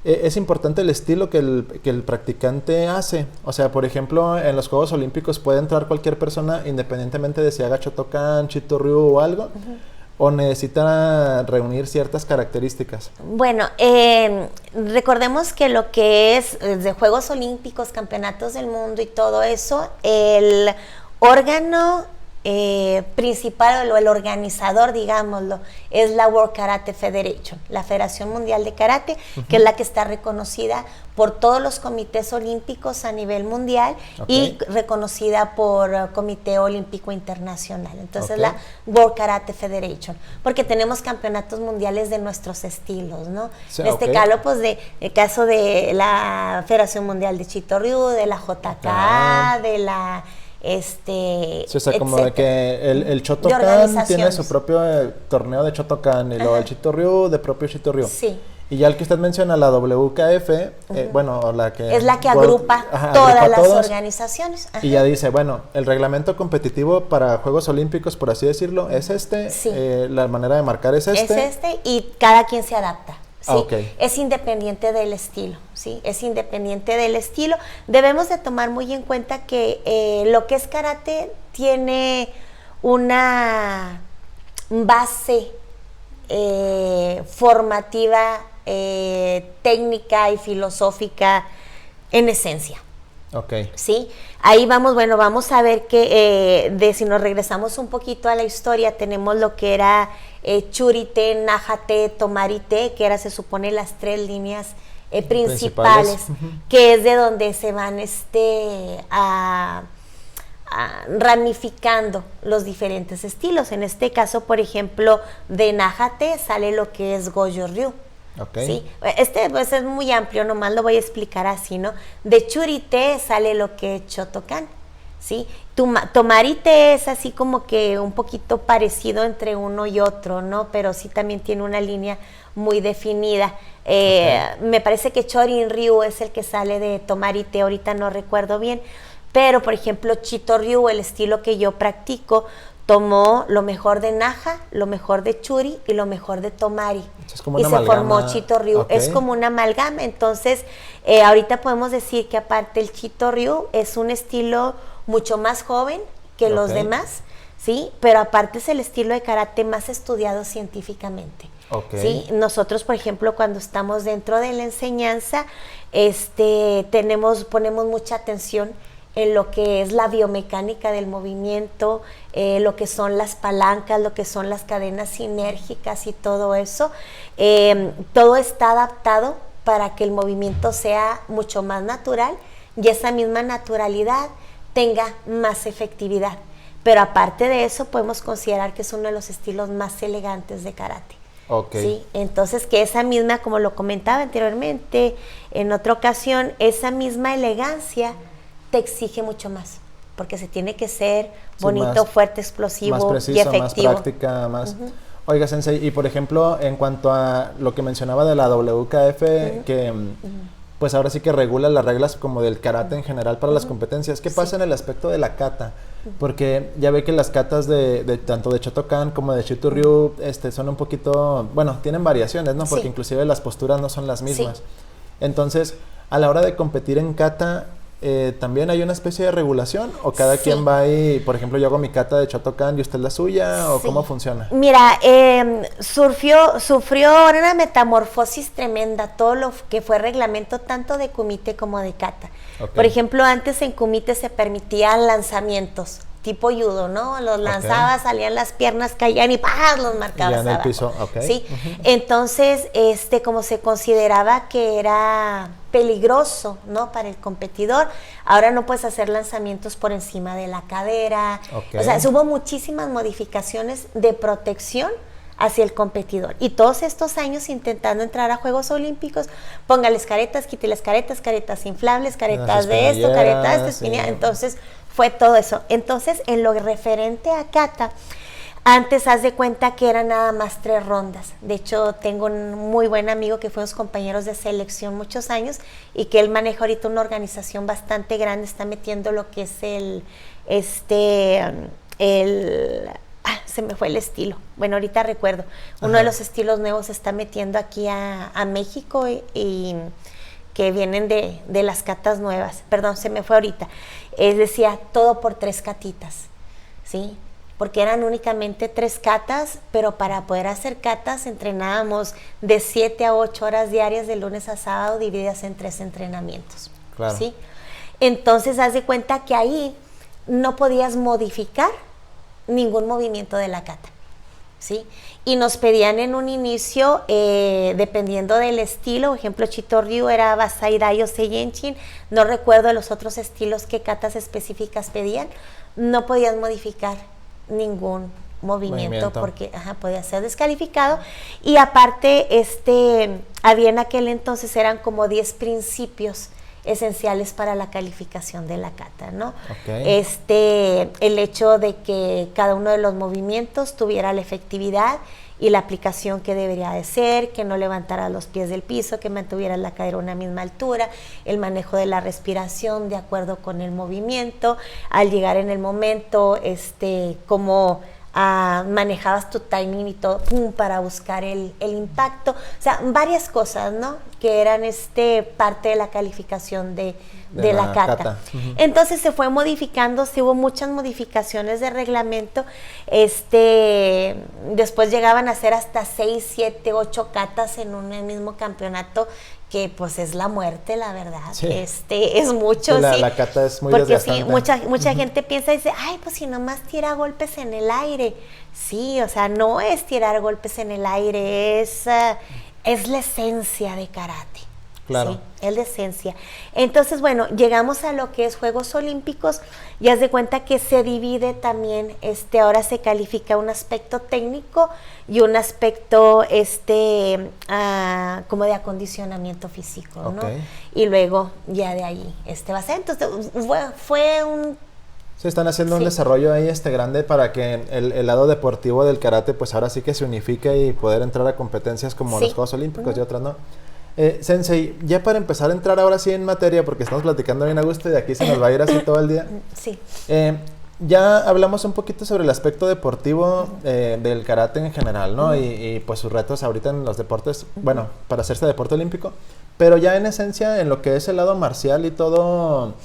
[SPEAKER 1] es importante el estilo que el practicante hace. O sea, por ejemplo, en los Juegos Olímpicos puede entrar cualquier persona, independientemente de si haga Shotokan, Chito-Ryu o algo, o necesita reunir ciertas características.
[SPEAKER 2] Bueno, recordemos que lo que es de Juegos Olímpicos, campeonatos del mundo y todo eso, el órgano principal o el organizador, digámoslo, es la World Karate Federation, la Federación Mundial de Karate, que es la que está reconocida por todos los comités olímpicos a nivel mundial y reconocida por Comité Olímpico Internacional. Entonces la World Karate Federation, porque tenemos campeonatos mundiales de nuestros estilos, ¿no? Sí, en este caso, pues el caso de la Federación Mundial de Chito-Ryu, de la JKA, de la
[SPEAKER 1] sí, o sea, como de que el Shotokan tiene su propio torneo de Shotokan y luego el Chito-Ryu de propio Chito-Ryu.
[SPEAKER 2] Sí.
[SPEAKER 1] Y ya el que usted menciona, la WKF, bueno, la que...
[SPEAKER 2] Es la que agrupa todas las organizaciones.
[SPEAKER 1] Y ya dice, bueno, el reglamento competitivo para Juegos Olímpicos, por así decirlo, es la manera de marcar es
[SPEAKER 2] y cada quien se adapta. ¿Sí?
[SPEAKER 1] Okay.
[SPEAKER 2] Es independiente del estilo, ¿sí? Es independiente del estilo. Debemos de tomar muy en cuenta que lo que es karate tiene una base formativa, técnica y filosófica en esencia.
[SPEAKER 1] Okay.
[SPEAKER 2] ¿Sí? Ahí vamos, bueno, vamos a ver que si nos regresamos un poquito a la historia, tenemos lo que era Churi-te, Naha-te, Tomari-te, que se supone las 3 líneas principales, que es de donde se van ramificando los diferentes estilos. En este caso, por ejemplo, de Naha-te sale lo que es Goju-Ryu.
[SPEAKER 1] Okay.
[SPEAKER 2] ¿Sí? Pues es muy amplio, nomás lo voy a explicar así, ¿no? De Churi-te sale lo que es Shotokan, ¿sí? Tomari-te es así como que un poquito parecido entre uno y otro, ¿no? Pero sí también tiene una línea muy definida. Me parece que Chorin-Ryu es el que sale de Tomari-te, ahorita no recuerdo bien, pero por ejemplo Chito-Ryu, el estilo que yo practico, tomó lo mejor de Naha, lo mejor de Churi y lo mejor de Tomari.
[SPEAKER 1] Es como
[SPEAKER 2] y
[SPEAKER 1] una
[SPEAKER 2] se
[SPEAKER 1] amalgama.
[SPEAKER 2] formó Chito-Ryu.
[SPEAKER 1] Okay.
[SPEAKER 2] Es como una amalgama. Entonces, ahorita podemos decir que aparte el Chito-Ryu es un estilo mucho más joven que los demás, ¿sí? Pero aparte es el estilo de karate más estudiado científicamente.
[SPEAKER 1] Okay.
[SPEAKER 2] ¿Sí? Nosotros, por ejemplo, cuando estamos dentro de la enseñanza, ponemos mucha atención en lo que es la biomecánica del movimiento, lo que son las palancas, lo que son las cadenas sinérgicas y todo eso. Todo está adaptado para que el movimiento sea mucho más natural y esa misma naturalidad tenga más efectividad. Pero aparte de eso, podemos considerar que es uno de los estilos más elegantes de karate.
[SPEAKER 1] Okay.
[SPEAKER 2] ¿Sí? Entonces, que esa misma, como lo comentaba anteriormente, en otra ocasión, esa misma elegancia te exige mucho más, porque se tiene que ser bonito, fuerte, explosivo,
[SPEAKER 1] más preciso,
[SPEAKER 2] y efectivo.
[SPEAKER 1] Más práctica, más... Oiga, Sensei, y por ejemplo, en cuanto a lo que mencionaba de la WKF, que pues ahora sí que regula las reglas como del karate en general para las competencias, ¿qué pasa en el aspecto de la kata? Porque ya ve que las katas de tanto de Shotokan como de Chito-Ryu son un poquito, bueno, tienen variaciones, ¿no? Porque inclusive las posturas no son las mismas. Entonces, a la hora de competir en kata, ¿también hay una especie de regulación? ¿O cada quien va y, por ejemplo, yo hago mi kata de Shotokan y usted la suya? ¿O cómo funciona?
[SPEAKER 2] Mira, sufrió una metamorfosis tremenda todo lo que fue reglamento tanto de kumite como de kata. Por ejemplo, antes en kumite se permitían lanzamientos tipo judo, ¿no? Los lanzaba, salían las piernas, caían y ¡pah! Los marcabas
[SPEAKER 1] ya en el
[SPEAKER 2] abajo.
[SPEAKER 1] piso, ok.
[SPEAKER 2] Sí, entonces, como se consideraba que era peligroso, ¿no? Para el competidor, ahora no puedes hacer lanzamientos por encima de la cadera. O sea, hubo muchísimas modificaciones de protección hacia el competidor. Y todos estos años intentando entrar a Juegos Olímpicos, póngales caretas, quíteles caretas, caretas inflables, caretas de esto, caretas de espinilla. Sí. Entonces, fue todo eso. Entonces, en lo referente a kata, antes haz de cuenta que eran nada más 3 rondas. De hecho, tengo un muy buen amigo que fuimos compañeros de selección muchos años y que él maneja ahorita una organización bastante grande, está metiendo lo que es se me fue el estilo. Bueno, ahorita recuerdo. Uno de los estilos nuevos se está metiendo aquí a México y que vienen de las catas nuevas. Perdón, se me fue ahorita. Decía, todo por 3 catitas, ¿sí? Porque eran únicamente 3 catas, pero para poder hacer catas entrenábamos de 7 a 8 horas diarias de lunes a sábado, divididas en 3 entrenamientos. Claro. ¿Sí? Entonces, haz de cuenta que ahí no podías modificar ningún movimiento de la kata, ¿sí? Y nos pedían en un inicio, dependiendo del estilo, por ejemplo, Chito Ryu era Basai Dai o Seiyenshin, no recuerdo los otros estilos que katas específicas pedían, no podías modificar ningún movimiento porque podía ser descalificado. Y aparte, había en aquel entonces, eran como 10 principios esenciales para la calificación de la kata, ¿no? Okay. El hecho de que cada uno de los movimientos tuviera la efectividad y la aplicación que debería de ser, que no levantara los pies del piso, que mantuviera la cadera a una misma altura, el manejo de la respiración de acuerdo con el movimiento, al llegar en el momento, como manejabas tu timing y todo, pum, para buscar el impacto, o sea, varias cosas, ¿no? Que eran parte de la calificación de la kata. Uh-huh. Entonces se fue modificando, sí hubo muchas modificaciones de reglamento, después llegaban a ser hasta 6, 7, 8 katas en un mismo campeonato, que pues es la muerte, la verdad. Sí. Es mucho, sí.
[SPEAKER 1] La kata es muy
[SPEAKER 2] porque
[SPEAKER 1] desgastante.
[SPEAKER 2] Sí, mucha gente piensa y dice, ay, pues si nomás tira golpes en el aire. Sí, o sea, no es tirar golpes en el aire, es la esencia de karate.
[SPEAKER 1] Claro.
[SPEAKER 2] Sí, es la esencia. Entonces, bueno, llegamos a lo que es Juegos Olímpicos y haz de cuenta que se divide también, ahora se califica un aspecto técnico y un aspecto, como de acondicionamiento físico, ¿no? Okay. Y luego ya de ahí, va a ser. Entonces, fue un...
[SPEAKER 1] Se están haciendo un desarrollo ahí grande para que el lado deportivo del karate, pues ahora sí que se unifique y poder entrar a competencias como los Juegos Olímpicos y otras no. Sensei, ya para empezar a entrar ahora sí en materia, porque estamos platicando bien a gusto y de aquí se nos va a ir así todo el día.
[SPEAKER 2] Sí.
[SPEAKER 1] Ya hablamos un poquito sobre el aspecto deportivo del karate en general, ¿no? Y pues sus retos ahorita en los deportes, bueno, para hacerse deporte olímpico, pero ya en esencia en lo que es el lado marcial y todo,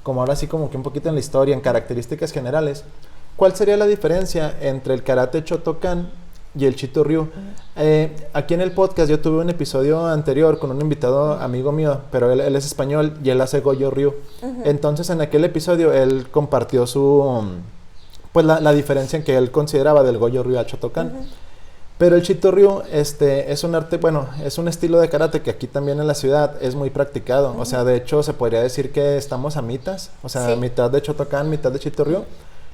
[SPEAKER 1] como ahora sí como que un poquito en la historia, en características generales, ¿cuál sería la diferencia entre el karate Shotokan y el Chito Ryu? Aquí en el podcast yo tuve un episodio anterior con un invitado amigo mío, pero él es español y él hace Goju Ryu. Entonces en aquel episodio él compartió pues la diferencia en que él consideraba del Goju Ryu al Shotokan. Pero el Chito Ryu es un arte, bueno, es un estilo de karate que aquí también en la ciudad es muy practicado. O sea, de hecho se podría decir que estamos a mitas, o sea, mitad de Shotokan, mitad de Chito Ryu.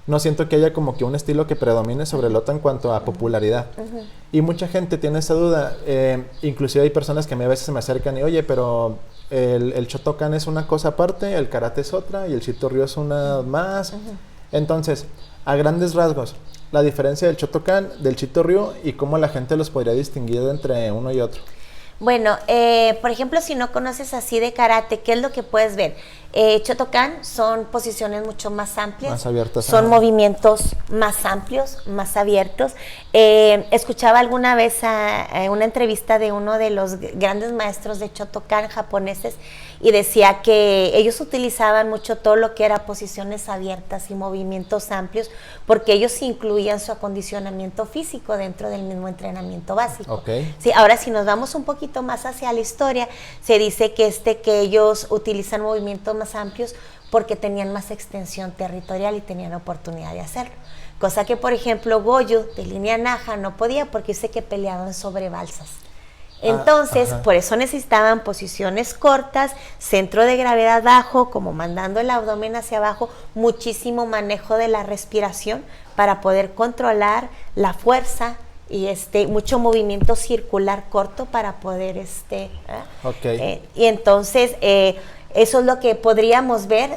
[SPEAKER 1] No siento que haya como que un estilo que predomine sobre el otro en cuanto a popularidad. Y mucha gente tiene esa duda. Inclusive hay personas que a veces se me acercan y, oye, pero el Shotokan es una cosa aparte, el karate es otra y el Chito Ryu es una más. Entonces, a grandes rasgos, la diferencia del Shotokan, del Chito Ryu y cómo la gente los podría distinguir entre uno y otro.
[SPEAKER 2] Bueno, por ejemplo, si no conoces así de karate, ¿qué es lo que puedes ver? Shotokan son posiciones mucho más amplias,
[SPEAKER 1] más abiertas,
[SPEAKER 2] son movimientos más amplios, más abiertos. Escuchaba alguna vez una entrevista de uno de los grandes maestros de Shotokan japoneses y decía que ellos utilizaban mucho todo lo que era posiciones abiertas y movimientos amplios porque ellos incluían su acondicionamiento físico dentro del mismo entrenamiento básico.
[SPEAKER 1] Okay.
[SPEAKER 2] Sí, ahora si nos vamos un poquito más hacia la historia, se dice que ellos utilizan movimientos más amplios porque tenían más extensión territorial y tenían oportunidad de hacerlo. Cosa que, por ejemplo, Goju de línea Naja no podía porque sé que peleaban sobre balsas. Entonces, por eso necesitaban posiciones cortas, centro de gravedad bajo, como mandando el abdomen hacia abajo, muchísimo manejo de la respiración para poder controlar la fuerza y mucho movimiento circular corto para poder y entonces eso es lo que podríamos ver,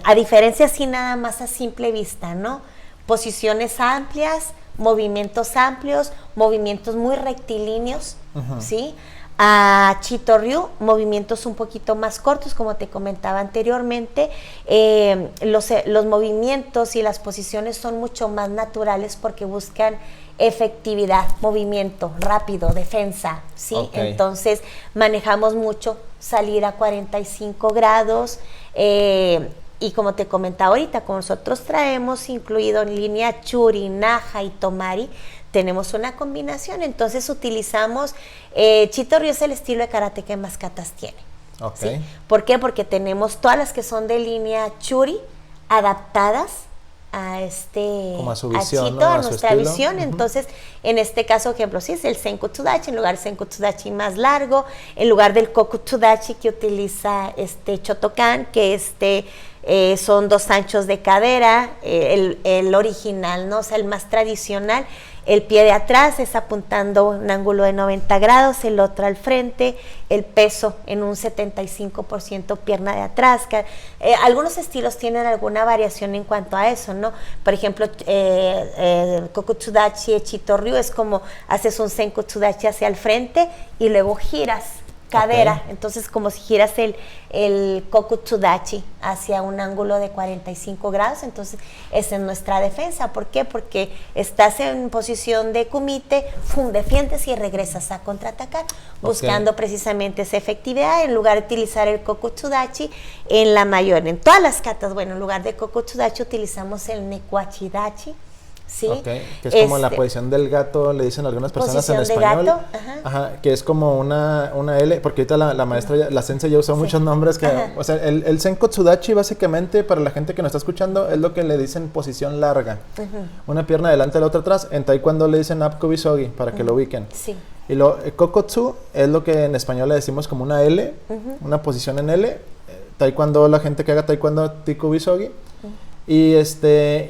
[SPEAKER 2] a diferencia así nada más a simple vista, ¿no? Posiciones amplias, movimientos amplios, movimientos muy rectilíneos, ¿sí? A Chito Ryu, movimientos un poquito más cortos, como te comentaba anteriormente. Los movimientos y las posiciones son mucho más naturales porque buscan efectividad, movimiento rápido, defensa, ¿sí? Okay. Entonces manejamos mucho salir a 45 grados, y como te comentaba ahorita, como nosotros traemos incluido en línea Churi, Naja y Tomari, tenemos una combinación, entonces utilizamos, Chito Ryu es el estilo de karate que más katas tiene.
[SPEAKER 1] Okay.
[SPEAKER 2] ¿Sí? ¿Por qué? Porque tenemos todas las que son de línea Churi adaptadas a
[SPEAKER 1] como a su visión,
[SPEAKER 2] Chito,
[SPEAKER 1] ¿no?
[SPEAKER 2] a nuestra visión. Entonces, en este caso, ejemplo, sí es el Senkutsudachi, en lugar del Senkutsudachi más largo, en lugar del Kokutsudachi que utiliza Shotokan, que son 2 anchos de cadera, el original, ¿no? O sea, el más tradicional. El pie de atrás es apuntando un ángulo de 90 grados, el otro al frente, el peso en un 75% pierna de atrás. Algunos estilos tienen alguna variación en cuanto a eso, ¿no? Por ejemplo, Kokutsudachi y Chito Ryu es como haces un Senkutsudachi hacia el frente y luego giras cadera, okay. Entonces como si giras el Kokutsudachi hacia un ángulo de 45 grados, entonces esa es nuestra defensa. ¿Por qué? Porque estás en posición de kumite, defiendes y regresas a contraatacar, buscando precisamente esa efectividad en lugar de utilizar el Kokutsudachi en todas las katas, bueno, en lugar de Kokutsudachi utilizamos el Nekuachidachi. ¿Sí?
[SPEAKER 1] Okay, que es como la posición del gato, le dicen algunas personas en español.
[SPEAKER 2] Gato,
[SPEAKER 1] que es como una L, porque ahorita la maestra, la sensei ya usó muchos nombres que, o sea, el Senkotsudachi básicamente para la gente que nos está escuchando es lo que le dicen posición larga. Una pierna adelante, la otra atrás. En taekwondo le dicen Apkubisogi para que lo ubiquen.
[SPEAKER 2] Sí.
[SPEAKER 1] Y Kokotsu es lo que en español le decimos como una L, una posición en L. Taekwondo, la gente que haga taekwondo, Tikubisogi. Y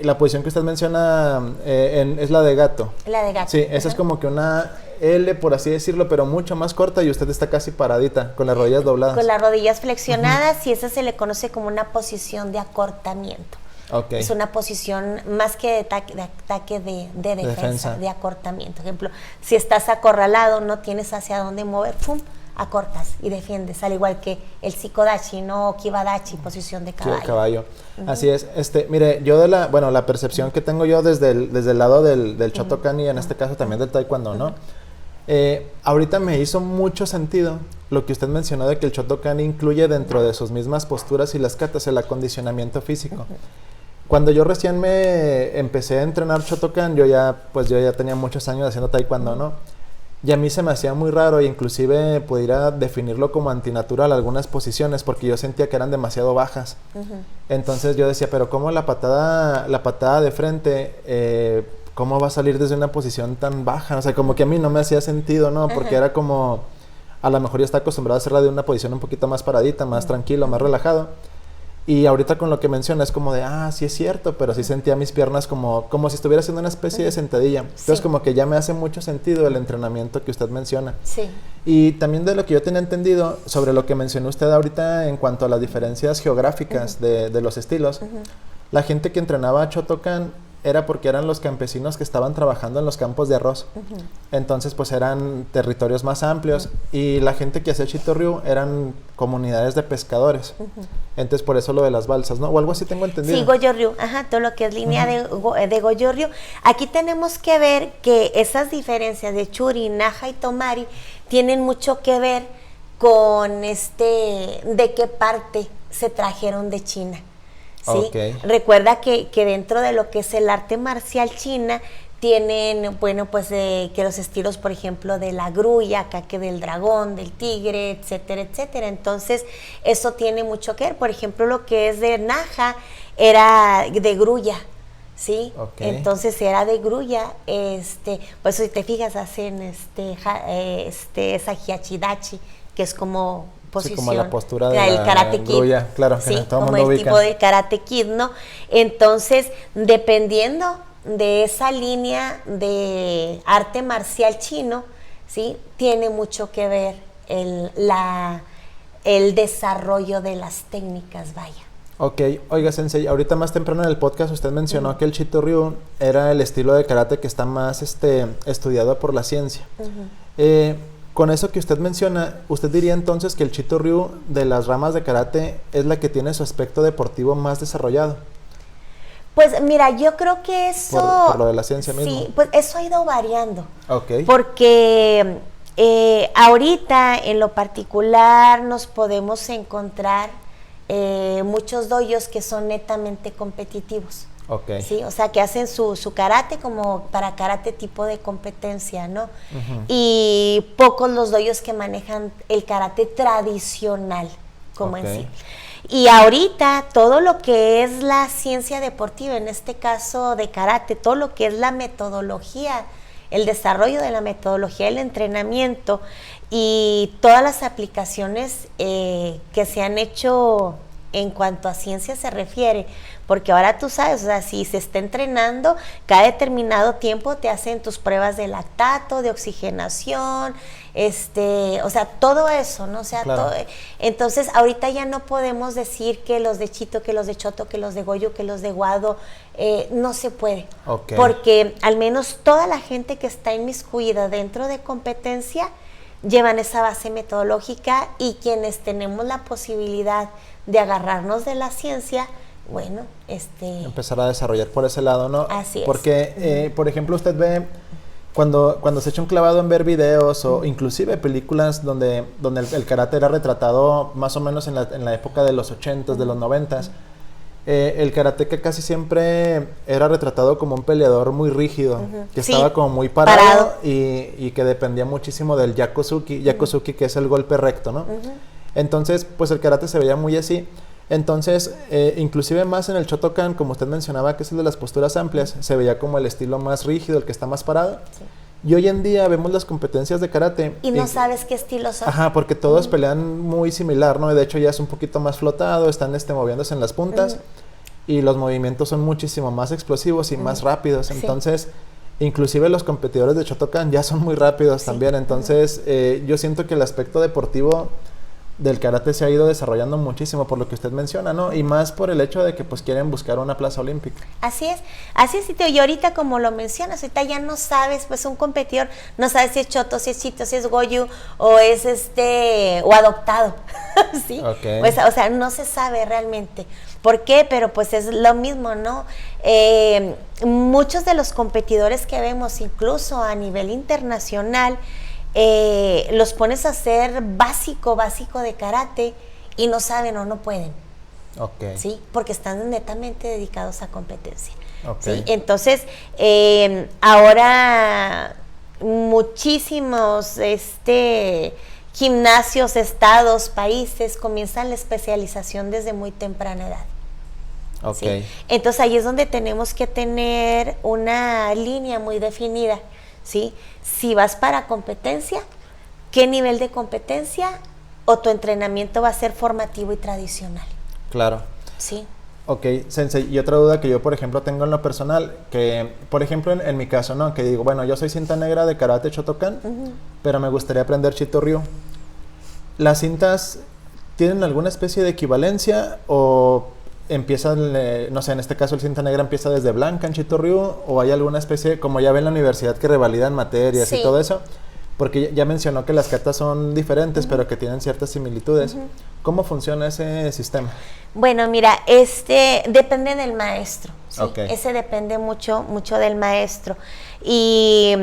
[SPEAKER 1] la posición que usted menciona es la de gato.
[SPEAKER 2] La de gato.
[SPEAKER 1] Sí, esa es como que una L, por así decirlo, pero mucho más corta y usted está casi paradita, con las rodillas dobladas.
[SPEAKER 2] Con las rodillas flexionadas y esa se le conoce como una posición de acortamiento.
[SPEAKER 1] Okay.
[SPEAKER 2] Es una posición más que de ataque de defensa, de acortamiento. Por ejemplo, si estás acorralado, no tienes hacia dónde mover, ¡pum!, acortas y defiendes, al igual que el Shikodachi, no Kibadachi, posición de caballo.
[SPEAKER 1] Sí, caballo. Así es. Mire, yo la percepción que tengo yo desde el lado del Shotokan y en este caso también del Taekwondo, ¿no? Ahorita me hizo mucho sentido lo que usted mencionó de que el Shotokan incluye dentro de sus mismas posturas y las katas el acondicionamiento físico. Cuando yo recién me empecé a entrenar Shotokan, yo ya tenía muchos años haciendo Taekwondo, ¿no? Y a mí se me hacía muy raro e inclusive pudiera definirlo como antinatural algunas posiciones porque yo sentía que eran demasiado bajas. Entonces yo decía, pero ¿cómo la patada de frente, cómo va a salir desde una posición tan baja? O sea, como que a mí no me hacía sentido, ¿no? Porque era como, a lo mejor yo estaba acostumbrado a hacerla de una posición un poquito más paradita, más tranquilo, más relajado. Y ahorita con lo que menciona es como de, sí es cierto, pero sí sentía mis piernas como si estuviera haciendo una especie de sentadilla. Entonces como que ya me hace mucho sentido el entrenamiento que usted menciona.
[SPEAKER 2] Sí.
[SPEAKER 1] Y también de lo que yo tenía entendido sobre lo que mencionó usted ahorita en cuanto a las diferencias geográficas de los estilos, la gente que entrenaba Shotokan era porque eran los campesinos que estaban trabajando en los campos de arroz. Entonces, pues eran territorios más amplios. Y la gente que hacía Chito Ryu eran comunidades de pescadores. Entonces, por eso lo de las balsas, ¿no? O algo así tengo entendido.
[SPEAKER 2] Sí, Goju Ryu. Todo lo que es línea de Goju Ryu. Aquí tenemos que ver que esas diferencias de Churi, Naja y Tomari tienen mucho que ver con de qué parte se trajeron de China. ¿Sí?
[SPEAKER 1] Okay.
[SPEAKER 2] Recuerda que dentro de lo que es el arte marcial china tienen, bueno, pues que los estilos, por ejemplo, de la grulla, acá que del dragón, del tigre, etcétera, etcétera. Entonces, eso tiene mucho que ver. Por ejemplo, lo que es de Naja era de grulla, ¿sí?
[SPEAKER 1] Okay.
[SPEAKER 2] Entonces, era de grulla, pues si te fijas, hacen esa hiachidachi, que es como posición. Sí,
[SPEAKER 1] como la postura de
[SPEAKER 2] el Karate Kid.
[SPEAKER 1] Grulla, claro,
[SPEAKER 2] sí,
[SPEAKER 1] todo
[SPEAKER 2] como
[SPEAKER 1] mundo
[SPEAKER 2] el
[SPEAKER 1] ubica.
[SPEAKER 2] tipo de Karate Kid, ¿no? Entonces, dependiendo de esa línea de arte marcial chino, ¿sí? Tiene mucho que ver el desarrollo de las técnicas, vaya.
[SPEAKER 1] Ok, oiga Sensei, ahorita más temprano en el podcast usted mencionó que el Chito Ryu era el estilo de karate que está más estudiado por la ciencia. Con eso que usted menciona, ¿usted diría entonces que el Chito Ryu de las ramas de karate es la que tiene su aspecto deportivo más desarrollado?
[SPEAKER 2] Pues mira, yo creo que eso...
[SPEAKER 1] Por lo de la ciencia mismo.
[SPEAKER 2] Sí, pues eso ha ido variando.
[SPEAKER 1] Ok.
[SPEAKER 2] Porque ahorita en lo particular nos podemos encontrar muchos dojos que son netamente competitivos.
[SPEAKER 1] Okay.
[SPEAKER 2] ¿Sí? O sea, que hacen su karate como para karate tipo de competencia, ¿no? Y pocos los dojos que manejan el karate tradicional como en sí. Y ahorita todo lo que es la ciencia deportiva, en este caso de karate, todo lo que es la metodología, el desarrollo de la metodología del entrenamiento y todas las aplicaciones que se han hecho en cuanto a ciencia se refiere, porque ahora tú sabes, o sea, si se está entrenando, cada determinado tiempo te hacen tus pruebas de lactato, de oxigenación, o sea, todo eso, ¿no? O sea,
[SPEAKER 1] claro.
[SPEAKER 2] Entonces, ahorita ya no podemos decir que los de Chito, que los de Choto, que los de Goju, que los de Wado, no se puede.
[SPEAKER 1] Okay.
[SPEAKER 2] Porque al menos toda la gente que está inmiscuida dentro de competencia llevan esa base metodológica y quienes tenemos la posibilidad de agarrarnos de la ciencia, bueno,
[SPEAKER 1] empezar a desarrollar por ese lado, ¿no?
[SPEAKER 2] Así es.
[SPEAKER 1] Porque, por ejemplo, usted ve cuando se echa un clavado en ver videos o inclusive películas donde el karate era retratado más o menos en la época de los 80s, de los 90s, el karateca casi siempre era retratado como un peleador muy rígido, que estaba como muy parado. Y que dependía muchísimo del yakuzuki, que es el golpe recto, ¿no? Entonces, pues el karate se veía muy así. Entonces, inclusive más en el Shotokan, como usted mencionaba, que es el de las posturas amplias, se veía como el estilo más rígido, el que está más parado. Sí. Y hoy en día vemos las competencias de karate.
[SPEAKER 2] Y no sabes qué estilo son.
[SPEAKER 1] Ajá, porque todos pelean muy similar, ¿no? Y de hecho ya es un poquito más flotado, están moviéndose en las puntas. Y los movimientos son muchísimo más explosivos y más rápidos. Entonces, inclusive los competidores de Shotokan ya son muy rápidos también. Entonces, yo siento que el aspecto deportivo del karate se ha ido desarrollando muchísimo por lo que usted menciona, ¿no? Y más por el hecho de que pues quieren buscar una plaza olímpica. Así es,
[SPEAKER 2] y ahorita como lo mencionas, ahorita ya no sabes, pues un competidor no sabe si es Choto, si es Chito, si es Goju o es o adoptado, ¿sí?
[SPEAKER 1] Okay.
[SPEAKER 2] Pues, o sea, no se sabe realmente. ¿Por qué? Pero pues es lo mismo, ¿no? Muchos de los competidores que vemos, incluso a nivel internacional, los pones a hacer básico de karate y no saben o no pueden.
[SPEAKER 1] Okay.
[SPEAKER 2] ¿Sí? Porque están netamente dedicados a competencia.
[SPEAKER 1] Okay.
[SPEAKER 2] ¿Sí? Entonces, ahora muchísimos gimnasios, estados, países comienzan la especialización desde muy temprana edad.
[SPEAKER 1] Okay.
[SPEAKER 2] ¿Sí? Entonces ahí es donde tenemos que tener una línea muy definida, ¿sí? Si vas para competencia, ¿qué nivel de competencia o tu entrenamiento va a ser formativo y tradicional?
[SPEAKER 1] Claro.
[SPEAKER 2] Sí.
[SPEAKER 1] Ok, Sensei, y otra duda que yo, por ejemplo, tengo en lo personal, que, por ejemplo, en mi caso, ¿no? Que digo, bueno, yo soy cinta negra de Karate Shotokan, pero me gustaría aprender Chito Ryu. ¿Las cintas tienen alguna especie de equivalencia o empiezan, no sé, en este caso el cinta negra empieza desde blanca en Chito Ryu, o hay alguna especie, como ya ven en la universidad, que revalidan materias y todo eso? Porque ya mencionó que las katas son diferentes, pero que tienen ciertas similitudes. ¿Cómo funciona ese sistema?
[SPEAKER 2] Bueno, mira, depende del maestro, ¿sí?
[SPEAKER 1] Okay.
[SPEAKER 2] Ese depende mucho del maestro. Y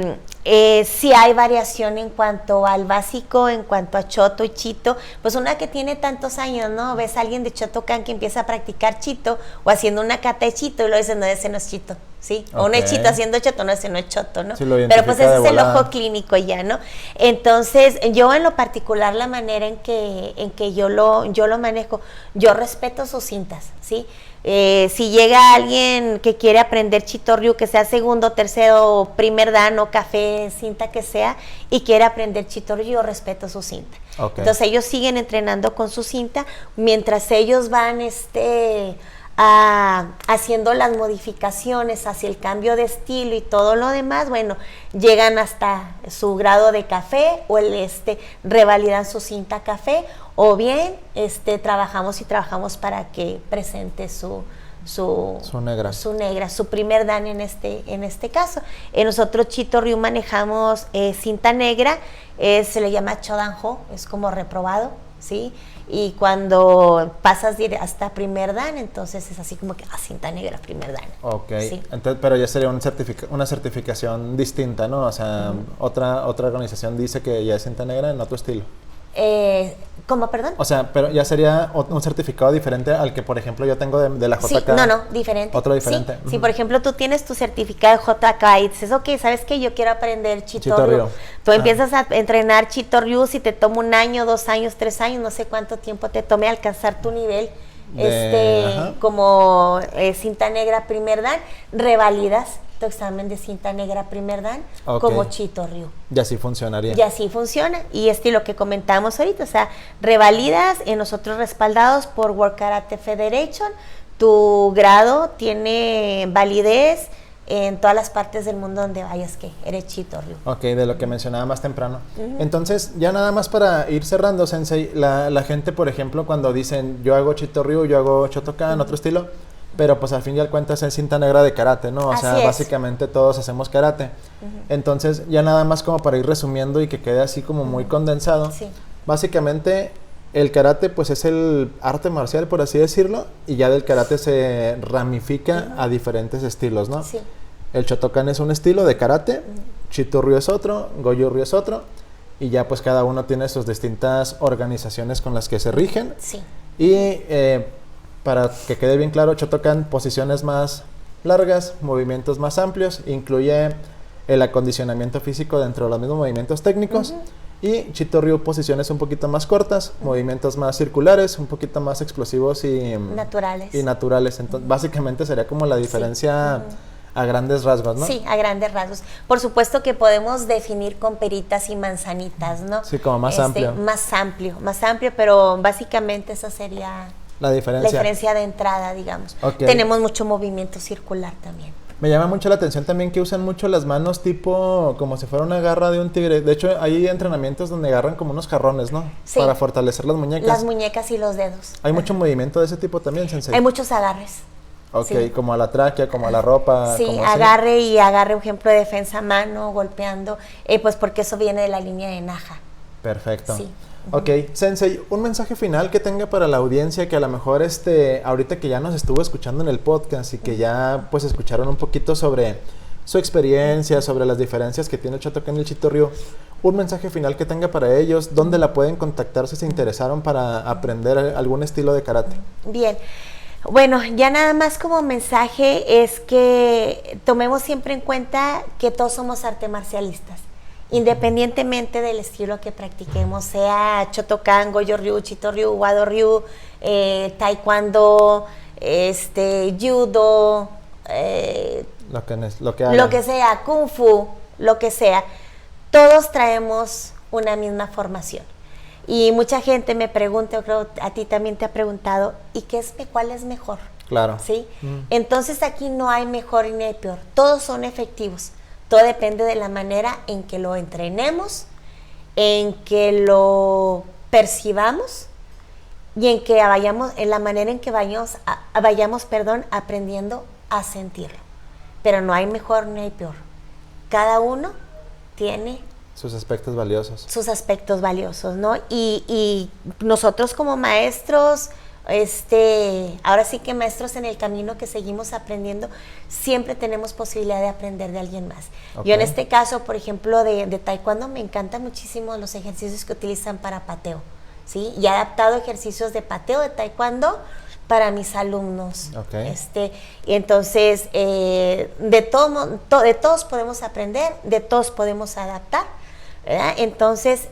[SPEAKER 2] sí hay variación en cuanto al básico, en cuanto a Choto y Chito. Pues una que tiene tantos años, ¿no? Ves a alguien de Chotocan que empieza a practicar Chito o haciendo una kata de Chito y lo dices, no, ese no es Chito, ¿sí? O un Chito haciendo Choto, no, ese no es Choto, ¿no?
[SPEAKER 1] Sí,
[SPEAKER 2] pero pues ese es el ojo clínico ya, ¿no? Entonces, yo en lo particular, la manera en que yo lo manejo, yo respeto sus cintas, ¿sí? Si llega alguien que quiere aprender Chito Ryu, que sea segundo, tercero, primer dan o café, cinta que sea, y quiere aprender Chito Ryu, yo respeto su cinta. Okay. Entonces ellos siguen entrenando con su cinta, mientras ellos van haciendo las modificaciones hacia el cambio de estilo y todo lo demás, bueno, llegan hasta su grado de café o revalidan su cinta café, o bien trabajamos para que presente su negra, su primer dan en este caso. Nosotros Chito Ryu manejamos cinta negra, se le llama Chodanjo, es como reprobado, ¿sí? Y cuando pasas hasta primer dan, entonces es así como que cinta negra, primer dan.
[SPEAKER 1] Ok,
[SPEAKER 2] ¿sí?
[SPEAKER 1] Entonces, pero ya sería una certificación distinta, ¿no? O sea, otra organización dice que ya es cinta negra en otro estilo.
[SPEAKER 2] ¿Cómo, perdón?
[SPEAKER 1] O sea, pero ya sería un certificado diferente al que, por ejemplo, yo tengo de la JK.
[SPEAKER 2] Sí, no, diferente.
[SPEAKER 1] Otro diferente.
[SPEAKER 2] Sí, por ejemplo, tú tienes tu certificado de JK y dices, ok, ¿sabes qué? Yo quiero aprender Chito Ryu. Tú empiezas a entrenar Chito Ryu, si te toma 1 año, 2 años, 3 años, no sé cuánto tiempo te tome alcanzar tu nivel, como cinta negra primer dan, revalidas tu examen de cinta negra primer dan como Chito Ryu.
[SPEAKER 1] Y así funcionaría.
[SPEAKER 2] Y así funciona. Y lo que comentábamos ahorita, o sea, revalidas, nosotros respaldados por World Karate Federation, tu grado tiene validez en todas las partes del mundo donde vayas, que eres Chito Ryu.
[SPEAKER 1] Ok, de lo que mencionaba más temprano. Entonces, ya nada más para ir cerrando, Sensei, la gente, por ejemplo, cuando dicen, yo hago Chito Ryu, yo hago Shotokan, otro estilo, pero pues al fin y al cuentas es cinta negra de karate, ¿no? O sea, básicamente todos hacemos karate. Entonces, ya nada más como para ir resumiendo y que quede así como muy condensado. Sí. Básicamente, el karate pues es el arte marcial, por así decirlo, y ya del karate se ramifica a diferentes estilos, ¿no? Sí. El Shotokan es un estilo de karate, Chito Ryu es otro, Goju Ryu es otro, y ya pues cada uno tiene sus distintas organizaciones con las que se rigen. Sí. Y para que quede bien claro, Shotokan, posiciones más largas, movimientos más amplios, incluye el acondicionamiento físico dentro de los mismos movimientos técnicos. Y Chito Ryu, posiciones un poquito más cortas, movimientos más circulares, un poquito más explosivos y naturales. Entonces, básicamente sería como la diferencia a grandes rasgos, ¿no?
[SPEAKER 2] Sí, a grandes rasgos. Por supuesto que podemos definir con peritas y manzanitas, ¿no?
[SPEAKER 1] Sí, como más amplio.
[SPEAKER 2] Más amplio, pero básicamente esa sería
[SPEAKER 1] la diferencia
[SPEAKER 2] de entrada, digamos. Okay. Tenemos mucho movimiento circular también.
[SPEAKER 1] Me llama mucho la atención también que usan mucho las manos tipo como si fuera una garra de un tigre. De hecho, hay entrenamientos donde agarran como unos jarrones, ¿no? Sí. Para fortalecer las muñecas.
[SPEAKER 2] Las muñecas y los dedos.
[SPEAKER 1] ¿Hay mucho movimiento de ese tipo también, Sensei?
[SPEAKER 2] Hay muchos agarres.
[SPEAKER 1] Ok, sí. Como a la tráquea, como a la ropa.
[SPEAKER 2] Sí,
[SPEAKER 1] como
[SPEAKER 2] agarre así. Y agarre, por ejemplo, de defensa a mano, golpeando, pues porque eso viene de la línea de Naha.
[SPEAKER 1] Perfecto. Sí. Ok, Sensei, un mensaje final que tenga para la audiencia que a lo mejor ahorita que ya nos estuvo escuchando en el podcast y que ya pues escucharon un poquito sobre su experiencia, sobre las diferencias que tiene el Shotokan y el Chito Ryu, un mensaje final que tenga para ellos, ¿dónde la pueden contactar si se interesaron para aprender algún estilo de karate?
[SPEAKER 2] Bien. Bueno, ya nada más como mensaje es que tomemos siempre en cuenta que todos somos arte marcialistas. Independientemente del estilo que practiquemos, sea Shotokan, Goju Ryu, Chito Ryu, Wado Ryu, Taekwondo, Judo, lo que sea, Kung Fu, lo que sea, todos traemos una misma formación. Y mucha gente me pregunta, yo creo a ti también te ha preguntado, ¿y cuál es mejor?
[SPEAKER 1] Claro.
[SPEAKER 2] ¿Sí? Entonces aquí no hay mejor ni hay peor, todos son efectivos. Todo depende de la manera en que lo entrenemos, en que lo percibamos y en la manera en que vayamos aprendiendo a sentirlo. Pero no hay mejor ni hay peor. Cada uno tiene
[SPEAKER 1] Sus aspectos valiosos.
[SPEAKER 2] Sus aspectos valiosos, ¿no? Y nosotros como maestros, ahora sí que maestros en el camino que seguimos aprendiendo, siempre tenemos posibilidad de aprender de alguien más.
[SPEAKER 1] Okay.
[SPEAKER 2] Yo en este caso, por ejemplo, de taekwondo, me encantan muchísimo los ejercicios que utilizan para pateo, ¿sí? Y he adaptado ejercicios de pateo, de taekwondo, para mis alumnos.
[SPEAKER 1] Okay.
[SPEAKER 2] Y entonces, de todos podemos aprender, de todos podemos adaptar, ¿verdad? Entonces,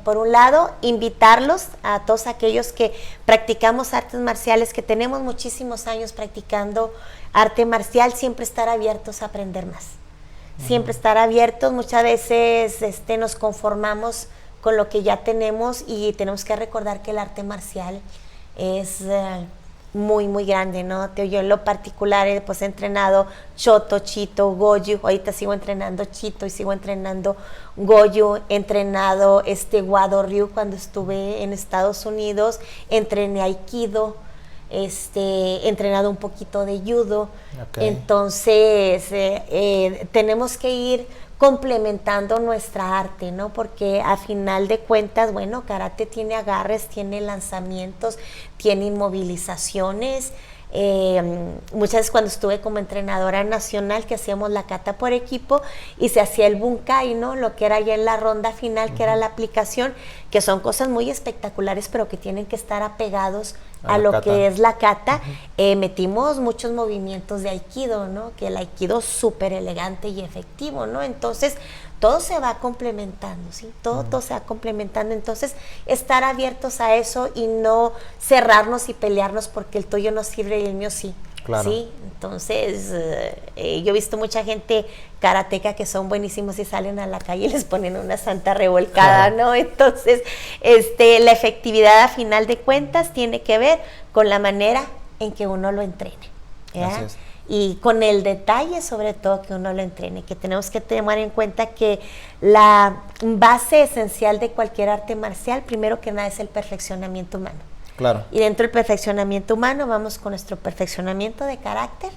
[SPEAKER 2] por un lado, invitarlos a todos aquellos que practicamos artes marciales, que tenemos muchísimos años practicando arte marcial, siempre estar abiertos a aprender más. Siempre estar abiertos. Muchas veces nos conformamos con lo que ya tenemos y tenemos que recordar que el arte marcial es muy, muy grande, ¿no? Yo en lo particular pues he entrenado Shoto, Chito, Goju, ahorita sigo entrenando Chito y sigo entrenando Goju, he entrenado Wado Ryu cuando estuve en Estados Unidos, entrené Aikido, he entrenado un poquito de Judo. Okay. Entonces tenemos que ir complementando nuestra arte, ¿no? Porque a final de cuentas, bueno, karate tiene agarres, tiene lanzamientos, tiene inmovilizaciones. Muchas veces cuando estuve como entrenadora nacional, que hacíamos la kata por equipo y se hacía el bunkai, ¿no? Lo que era ya en la ronda final, que era la aplicación, que son cosas muy espectaculares, pero que tienen que estar apegados a lo kata. Que es la kata. Metimos muchos movimientos de aikido, ¿no? Que el aikido es súper elegante y efectivo, ¿no? Entonces todo se va complementando, ¿sí? Todo se va complementando. Entonces, estar abiertos a eso y no cerrarnos y pelearnos porque el tuyo no sirve y el mío sí.
[SPEAKER 1] Claro.
[SPEAKER 2] ¿Sí? Entonces, yo he visto mucha gente karateca que son buenísimos y salen a la calle y les ponen una santa revolcada, ¿no? Entonces, la efectividad a final de cuentas tiene que ver con la manera en que uno lo entrene, ¿verdad? Así es. Y con el detalle, sobre todo, que uno lo entrene, que tenemos que tener en cuenta que la base esencial de cualquier arte marcial, primero que nada, es el perfeccionamiento humano.
[SPEAKER 1] Claro.
[SPEAKER 2] Y dentro del perfeccionamiento humano vamos con nuestro perfeccionamiento de carácter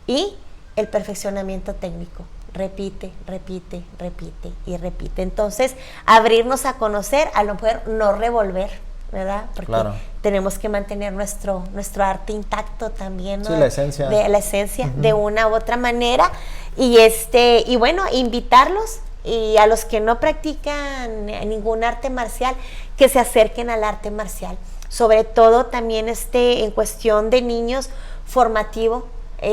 [SPEAKER 2] y el perfeccionamiento técnico. Repite, repite, repite y repite. Entonces, abrirnos a conocer, a lo mejor no revolver, ¿verdad? Porque tenemos que mantener nuestro arte intacto también, ¿no?
[SPEAKER 1] Sí, la esencia.
[SPEAKER 2] La esencia, de una u otra manera. Y bueno, invitarlos y a los que no practican ningún arte marcial, que se acerquen al arte marcial. Sobre todo también en cuestión de niños, formativo.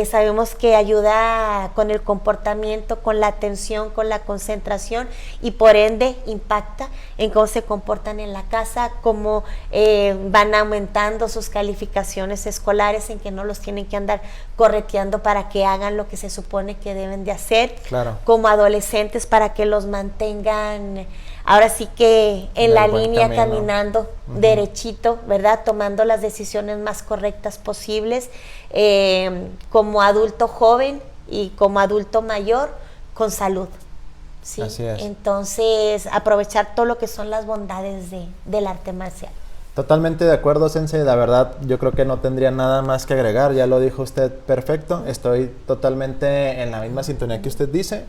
[SPEAKER 2] Sabemos que ayuda con el comportamiento, con la atención, con la concentración y por ende impacta en cómo se comportan en la casa, cómo van aumentando sus calificaciones escolares, en que no los tienen que andar correteando para que hagan lo que se supone que deben de hacer.
[SPEAKER 1] Claro.
[SPEAKER 2] Como adolescentes, para que los mantengan ahora sí que en la línea, caminando derechito, ¿verdad? Tomando las decisiones más correctas posibles, como adulto joven y como adulto mayor, con salud, ¿sí?
[SPEAKER 1] Así es.
[SPEAKER 2] Entonces, aprovechar todo lo que son las bondades del arte marcial.
[SPEAKER 1] Totalmente de acuerdo, Sensei. La verdad, yo creo que no tendría nada más que agregar. Ya lo dijo usted perfecto. Estoy totalmente en la misma sintonía que usted dice.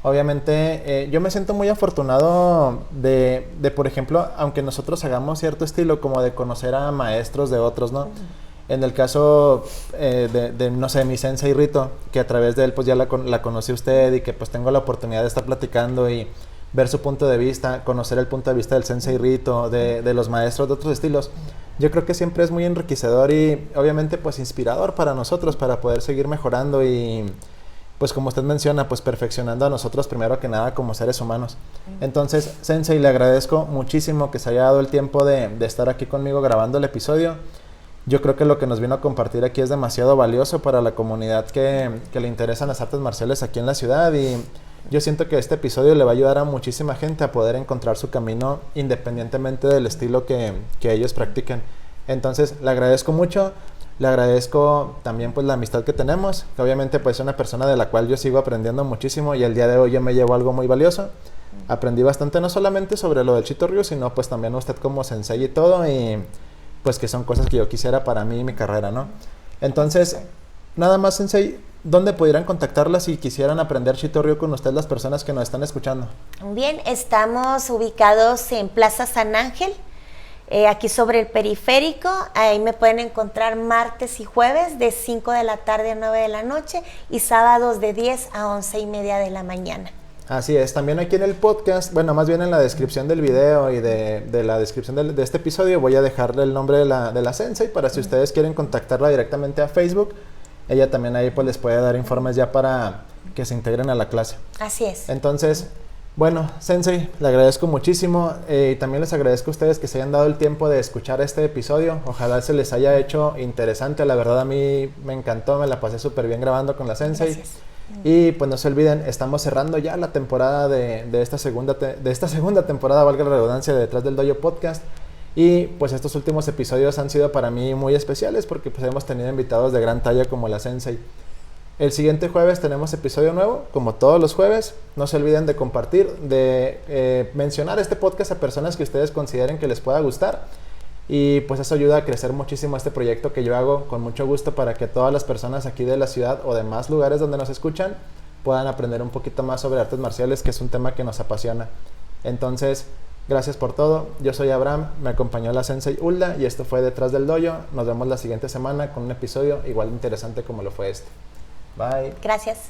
[SPEAKER 1] Obviamente, yo me siento muy afortunado de, por ejemplo, aunque nosotros hagamos cierto estilo, como de conocer a maestros de otros, ¿no? En el caso no sé, mi sensei Rito, que a través de él pues ya la conocí a usted y que pues tengo la oportunidad de estar platicando y ver su punto de vista, conocer el punto de vista del sensei Rito, de los maestros de otros estilos. Yo creo que siempre es muy enriquecedor y obviamente pues inspirador para nosotros, para poder seguir mejorando y pues como usted menciona, pues perfeccionando a nosotros primero que nada como seres humanos. Entonces, Sensei, le agradezco muchísimo que se haya dado el tiempo de estar aquí conmigo grabando el episodio. Yo creo que lo que nos vino a compartir aquí es demasiado valioso para la comunidad que le interesan las artes marciales aquí en la ciudad y yo siento que este episodio le va a ayudar a muchísima gente a poder encontrar su camino independientemente del estilo que ellos practiquen. Entonces, le agradezco mucho. Le agradezco también pues la amistad que tenemos, que obviamente pues es una persona de la cual yo sigo aprendiendo muchísimo y el día de hoy yo me llevo algo muy valioso. Aprendí bastante no solamente sobre lo del Chito Ryu, sino pues también usted como sensei y todo y pues que son cosas que yo quisiera para mí y mi carrera, ¿no? Entonces, nada más, Sensei, ¿dónde pudieran contactarla si quisieran aprender Shitoryu con usted las personas que nos están escuchando?
[SPEAKER 2] Bien, estamos ubicados en Plaza San Ángel, aquí sobre el periférico. Ahí me pueden encontrar martes y jueves de 5 de la tarde a 9 de la noche y sábados de 10 a 11:30 de la mañana.
[SPEAKER 1] Así es, también aquí en el podcast, bueno, más bien en la descripción del video y de la descripción de este episodio voy a dejarle el nombre de la Sensei para si ustedes quieren contactarla directamente a Facebook. Ella también ahí pues les puede dar informes ya para que se integren a la clase.
[SPEAKER 2] Así es.
[SPEAKER 1] Entonces, bueno, Sensei, le agradezco muchísimo y también les agradezco a ustedes que se hayan dado el tiempo de escuchar este episodio. Ojalá se les haya hecho interesante, la verdad a mí me encantó, me la pasé súper bien grabando con la Sensei.
[SPEAKER 2] Gracias.
[SPEAKER 1] Y pues no se olviden, estamos cerrando ya la temporada de esta segunda temporada, valga la redundancia, de Detrás del Dojo Podcast. Y pues estos últimos episodios han sido para mí muy especiales porque pues hemos tenido invitados de gran talla como la Sensei. El siguiente jueves tenemos episodio nuevo, como todos los jueves. No se olviden de compartir, de mencionar este podcast a personas que ustedes consideren que les pueda gustar. Y pues eso ayuda a crecer muchísimo este proyecto que yo hago con mucho gusto para que todas las personas aquí de la ciudad o de más lugares donde nos escuchan puedan aprender un poquito más sobre artes marciales, que es un tema que nos apasiona. Entonces, gracias por todo. Yo soy Abraham, me acompañó la Sensei Hulda y esto fue Detrás del Dojo. Nos vemos la siguiente semana con un episodio igual de interesante como lo fue este. Bye.
[SPEAKER 2] Gracias.